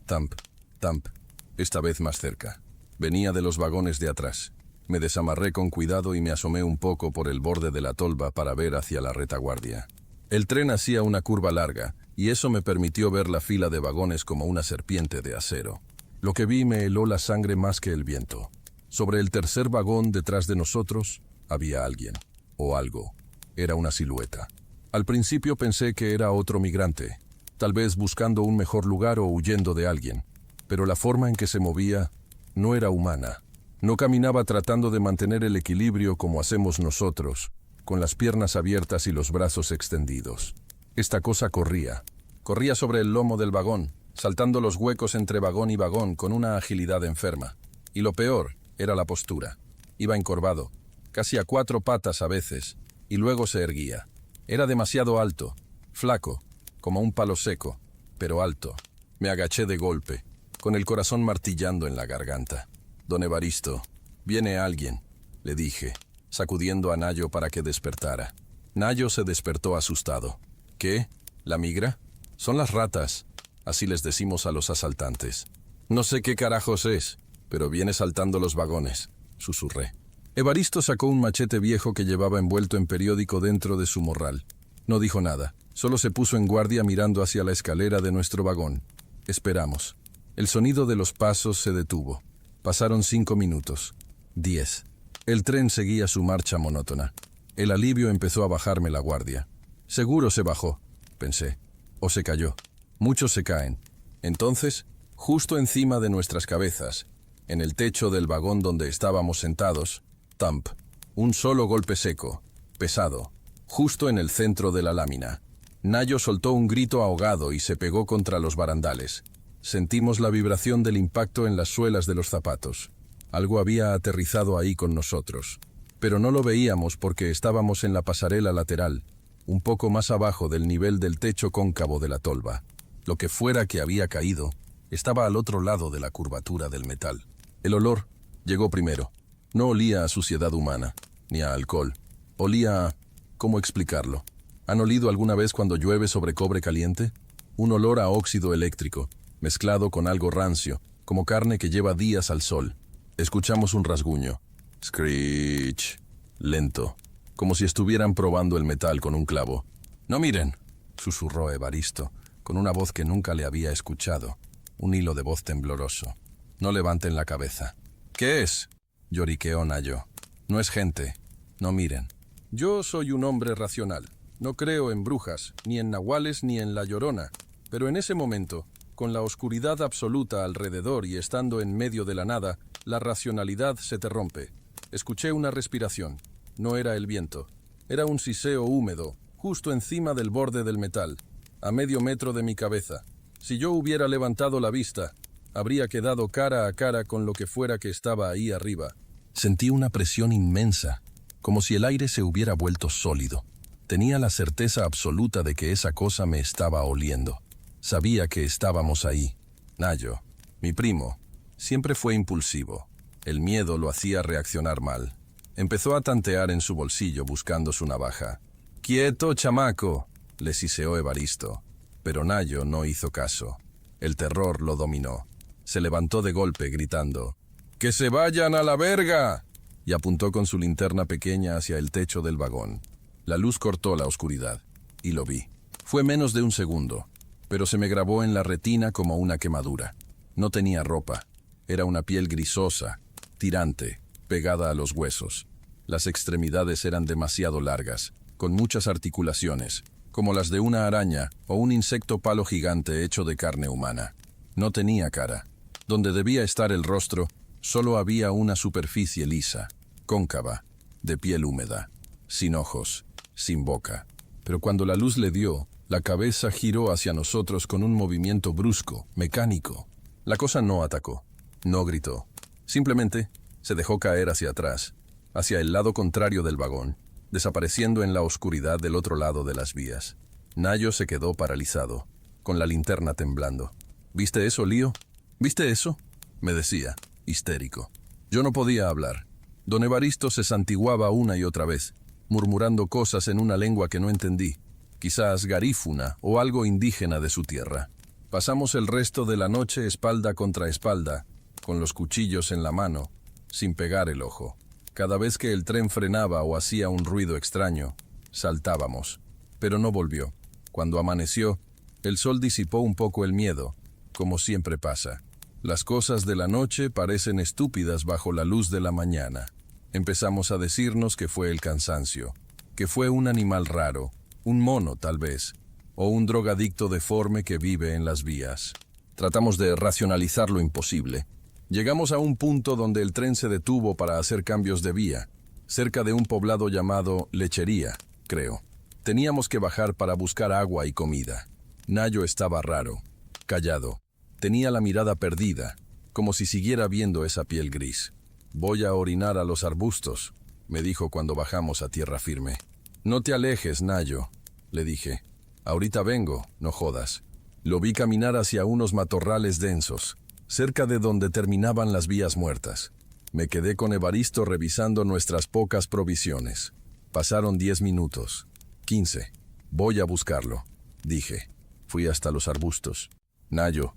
thump, thump. Esta vez más cerca. Venía de los vagones de atrás. Me desamarré con cuidado y me asomé un poco por el borde de la tolva para ver hacia la retaguardia. El tren hacía una curva larga, y eso me permitió ver la fila de vagones como una serpiente de acero. Lo que vi me heló la sangre más que el viento. Sobre el tercer vagón detrás de nosotros había alguien, o algo. Era una silueta. Al principio pensé que era otro migrante, tal vez buscando un mejor lugar o huyendo de alguien, pero la forma en que se movía no era humana. No caminaba tratando de mantener el equilibrio como hacemos nosotros. con las piernas abiertas y los brazos extendidos. Esta cosa corría. Corría sobre el lomo del vagón, saltando los huecos entre vagón y vagón con una agilidad enferma. Y lo peor era la postura. Iba encorvado, casi a 4 patas a veces, y luego se erguía. Era demasiado alto, flaco, como un palo seco, pero alto. Me agaché de golpe, con el corazón martillando en la garganta. «Don Evaristo, viene alguien», le dije, sacudiendo a Nayo para que despertara. Nayo se despertó asustado. «¿Qué? ¿La migra? Son las ratas», así les decimos a los asaltantes. «No sé qué carajos es, pero viene saltando los vagones», susurré. Evaristo sacó un machete viejo que llevaba envuelto en periódico dentro de su morral. No dijo nada, solo se puso en guardia mirando hacia la escalera de nuestro vagón. Esperamos. El sonido de los pasos se detuvo. Pasaron 5 minutos. 10. El tren seguía su marcha monótona. El alivio empezó a bajarme la guardia. Seguro se bajó, pensé. O se cayó. Muchos se caen. Entonces, justo encima de nuestras cabezas, en el techo del vagón donde estábamos sentados, ¡tamp! Un solo golpe seco, pesado, justo en el centro de la lámina. Nayo soltó un grito ahogado y se pegó contra los barandales. Sentimos la vibración del impacto en las suelas de los zapatos. Algo había aterrizado ahí con nosotros. Pero no lo veíamos porque estábamos en la pasarela lateral, un poco más abajo del nivel del techo cóncavo de la tolva. Lo que fuera que había caído estaba al otro lado de la curvatura del metal. El olor llegó primero. No olía a suciedad humana, ni a alcohol. Olía a... ¿cómo explicarlo? ¿Han olido alguna vez cuando llueve sobre cobre caliente? Un olor a óxido eléctrico, mezclado con algo rancio, como carne que lleva días al sol. Escuchamos un rasguño. Screech. Lento, como si estuvieran probando el metal con un clavo. «No miren», susurró Evaristo, con una voz que nunca le había escuchado. Un hilo de voz tembloroso. «No levanten la cabeza». «¿Qué es?», lloriqueó Nayo. «No es gente. No miren». Yo soy un hombre racional. No creo en brujas, ni en nahuales, ni en la Llorona. Pero en ese momento, con la oscuridad absoluta alrededor y estando en medio de la nada, la racionalidad se te rompe. Escuché una respiración. No era el viento. Era un siseo húmedo, justo encima del borde del metal, a medio metro de mi cabeza. Si yo hubiera levantado la vista, habría quedado cara a cara con lo que fuera que estaba ahí arriba. Sentí una presión inmensa, como si el aire se hubiera vuelto sólido. Tenía la certeza absoluta de que esa cosa me estaba oliendo. Sabía que estábamos ahí. Nayo, mi primo, siempre fue impulsivo. El miedo lo hacía reaccionar mal. Empezó a tantear en su bolsillo buscando su navaja. «¡Quieto, chamaco!», le siseó Evaristo. Pero Nayo no hizo caso. El terror lo dominó. Se levantó de golpe gritando: «¡Que se vayan a la verga!», y apuntó con su linterna pequeña hacia el techo del vagón. La luz cortó la oscuridad, y lo vi. Fue menos de un segundo, pero se me grabó en la retina como una quemadura. No tenía ropa. Era una piel grisosa, tirante, pegada a los huesos. Las extremidades eran demasiado largas, con muchas articulaciones, como las de una araña o un insecto palo gigante hecho de carne humana. No tenía cara. Donde debía estar el rostro, solo había una superficie lisa, cóncava, de piel húmeda, sin ojos, sin boca. Pero cuando la luz le dio, la cabeza giró hacia nosotros con un movimiento brusco, mecánico. La cosa no atacó, no gritó. Simplemente se dejó caer hacia atrás, hacia el lado contrario del vagón, desapareciendo en la oscuridad del otro lado de las vías. Nayo se quedó paralizado, con la linterna temblando. «¿Viste eso, Lío? ¿Viste eso?», me decía, histérico. Yo no podía hablar. Don Evaristo se santiguaba una y otra vez, murmurando cosas en una lengua que no entendí, quizás garífuna o algo indígena de su tierra. Pasamos el resto de la noche espalda contra espalda, con los cuchillos en la mano, sin pegar el ojo. Cada vez que el tren frenaba o hacía un ruido extraño, saltábamos. Pero no volvió. Cuando amaneció, el sol disipó un poco el miedo, como siempre pasa. Las cosas de la noche parecen estúpidas bajo la luz de la mañana. Empezamos a decirnos que fue el cansancio, que fue un animal raro, un mono tal vez, o un drogadicto deforme que vive en las vías. Tratamos de racionalizar lo imposible. Llegamos a un punto donde el tren se detuvo para hacer cambios de vía. cerca de un poblado llamado Lechería, creo. Teníamos que bajar para buscar agua y comida. Nayo estaba raro, callado. Tenía la mirada perdida, como si siguiera viendo esa piel gris. «Voy a orinar a los arbustos», me dijo cuando bajamos a tierra firme. «No te alejes, Nayo», le dije. «Ahorita vengo, no jodas». Lo vi caminar hacia unos matorrales densos, cerca de donde terminaban las vías muertas. Me quedé con Evaristo revisando nuestras pocas provisiones. Pasaron 10 minutos. 15. «Voy a buscarlo», dije. Fui hasta los arbustos. «Nayo,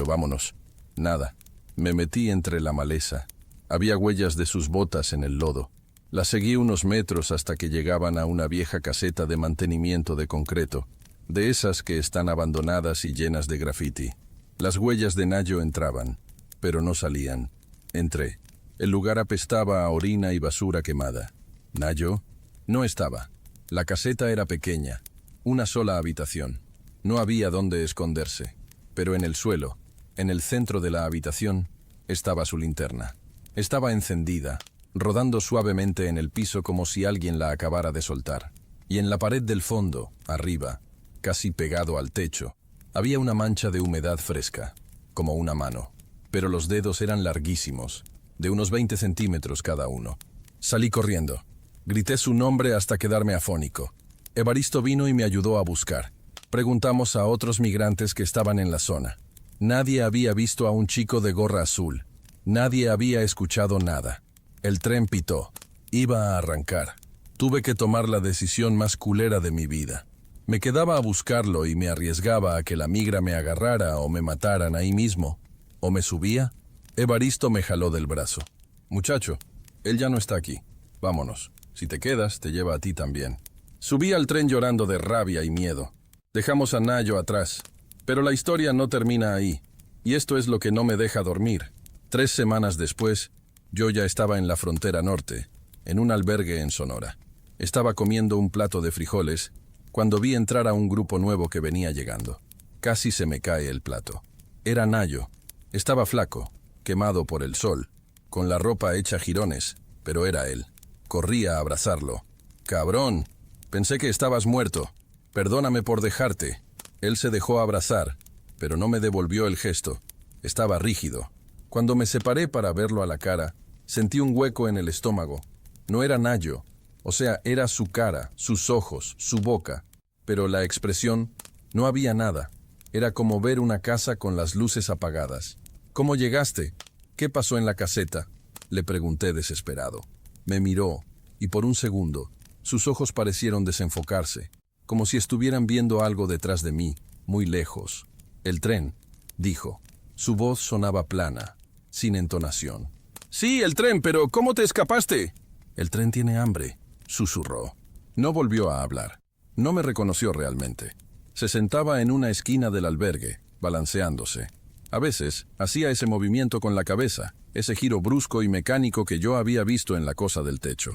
vámonos». Nada. Me metí entre la maleza. Había huellas de sus botas en el lodo. Las seguí unos metros hasta que llegaban a una vieja caseta de mantenimiento de concreto, de esas que están abandonadas y llenas de grafiti. Las huellas de Nayo entraban, pero no salían. Entré. El lugar apestaba a orina y basura quemada. ¿Nayo? No estaba. La caseta era pequeña, una sola habitación. No había dónde esconderse, pero en el suelo, en el centro de la habitación, estaba su linterna. Estaba encendida, rodando suavemente en el piso como si alguien la acabara de soltar. Y en la pared del fondo, arriba, casi pegado al techo, había una mancha de humedad fresca, como una mano. Pero los dedos eran larguísimos, de unos 20 centímetros cada uno. Salí corriendo. Grité su nombre hasta quedarme afónico. Evaristo vino y me ayudó a buscar. Preguntamos a otros migrantes que estaban en la zona. Nadie había visto a un chico de gorra azul. Nadie había escuchado nada. El tren pitó. Iba a arrancar. Tuve que tomar la decisión más culera de mi vida. Me quedaba a buscarlo y me arriesgaba a que la migra me agarrara o me mataran ahí mismo. ¿O me subía? Evaristo me jaló del brazo. «Muchacho, él ya no está aquí. Vámonos. Si te quedas, te lleva a ti también». Subí al tren llorando de rabia y miedo. Dejamos a Nayo atrás. Pero la historia no termina ahí. Y esto es lo que no me deja dormir. 3 semanas después, yo ya estaba en la frontera norte, en un albergue en Sonora. Estaba comiendo un plato de frijoles cuando vi entrar a un grupo nuevo que venía llegando. Casi se me cae el plato. Era Nayo. Estaba flaco, quemado por el sol, con la ropa hecha jirones, pero era él. Corrí a abrazarlo. «Cabrón, pensé que estabas muerto. Perdóname por dejarte». Él se dejó abrazar, pero no me devolvió el gesto. Estaba rígido. Cuando me separé para verlo a la cara, sentí un hueco en el estómago. No era Nayo, o sea, era su cara, sus ojos, su boca. Pero la expresión, no había nada. Era como ver una casa con las luces apagadas. «¿Cómo llegaste? ¿Qué pasó en la caseta?», le pregunté desesperado. Me miró, y por un segundo, sus ojos parecieron desenfocarse, como si estuvieran viendo algo detrás de mí, muy lejos. «El tren», dijo. Su voz sonaba plana, sin entonación. «Sí, el tren, pero ¿cómo te escapaste?». «El tren tiene hambre», susurró. No volvió a hablar. No me reconoció realmente. Se sentaba en una esquina del albergue, balanceándose. A veces hacía ese movimiento con la cabeza, ese giro brusco y mecánico que yo había visto en la cosa del techo.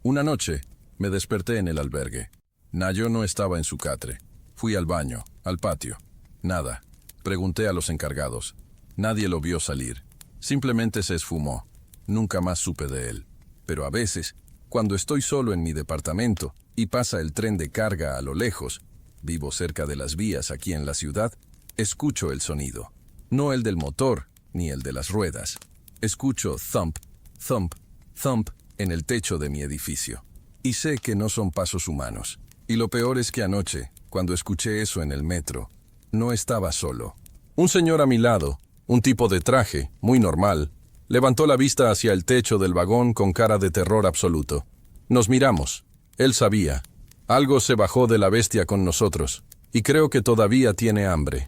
Una noche, me desperté en el albergue. Nayo no estaba en su catre. Fui al baño, al patio. Nada. Pregunté a los encargados. Nadie lo vio salir. Simplemente se esfumó. Nunca más supe de él. Pero a veces, cuando estoy solo en mi departamento y pasa el tren de carga a lo lejos, vivo cerca de las vías aquí en la ciudad, escucho el sonido. No el del motor, ni el de las ruedas. Escucho thump, thump, thump en el techo de mi edificio. Y sé que no son pasos humanos. Y lo peor es que anoche, cuando escuché eso en el metro, no estaba solo. Un señor a mi lado, un tipo de traje, muy normal, levantó la vista hacia el techo del vagón con cara de terror absoluto. Nos miramos. Él sabía. Algo se bajó de la bestia con nosotros, y creo que todavía tiene hambre.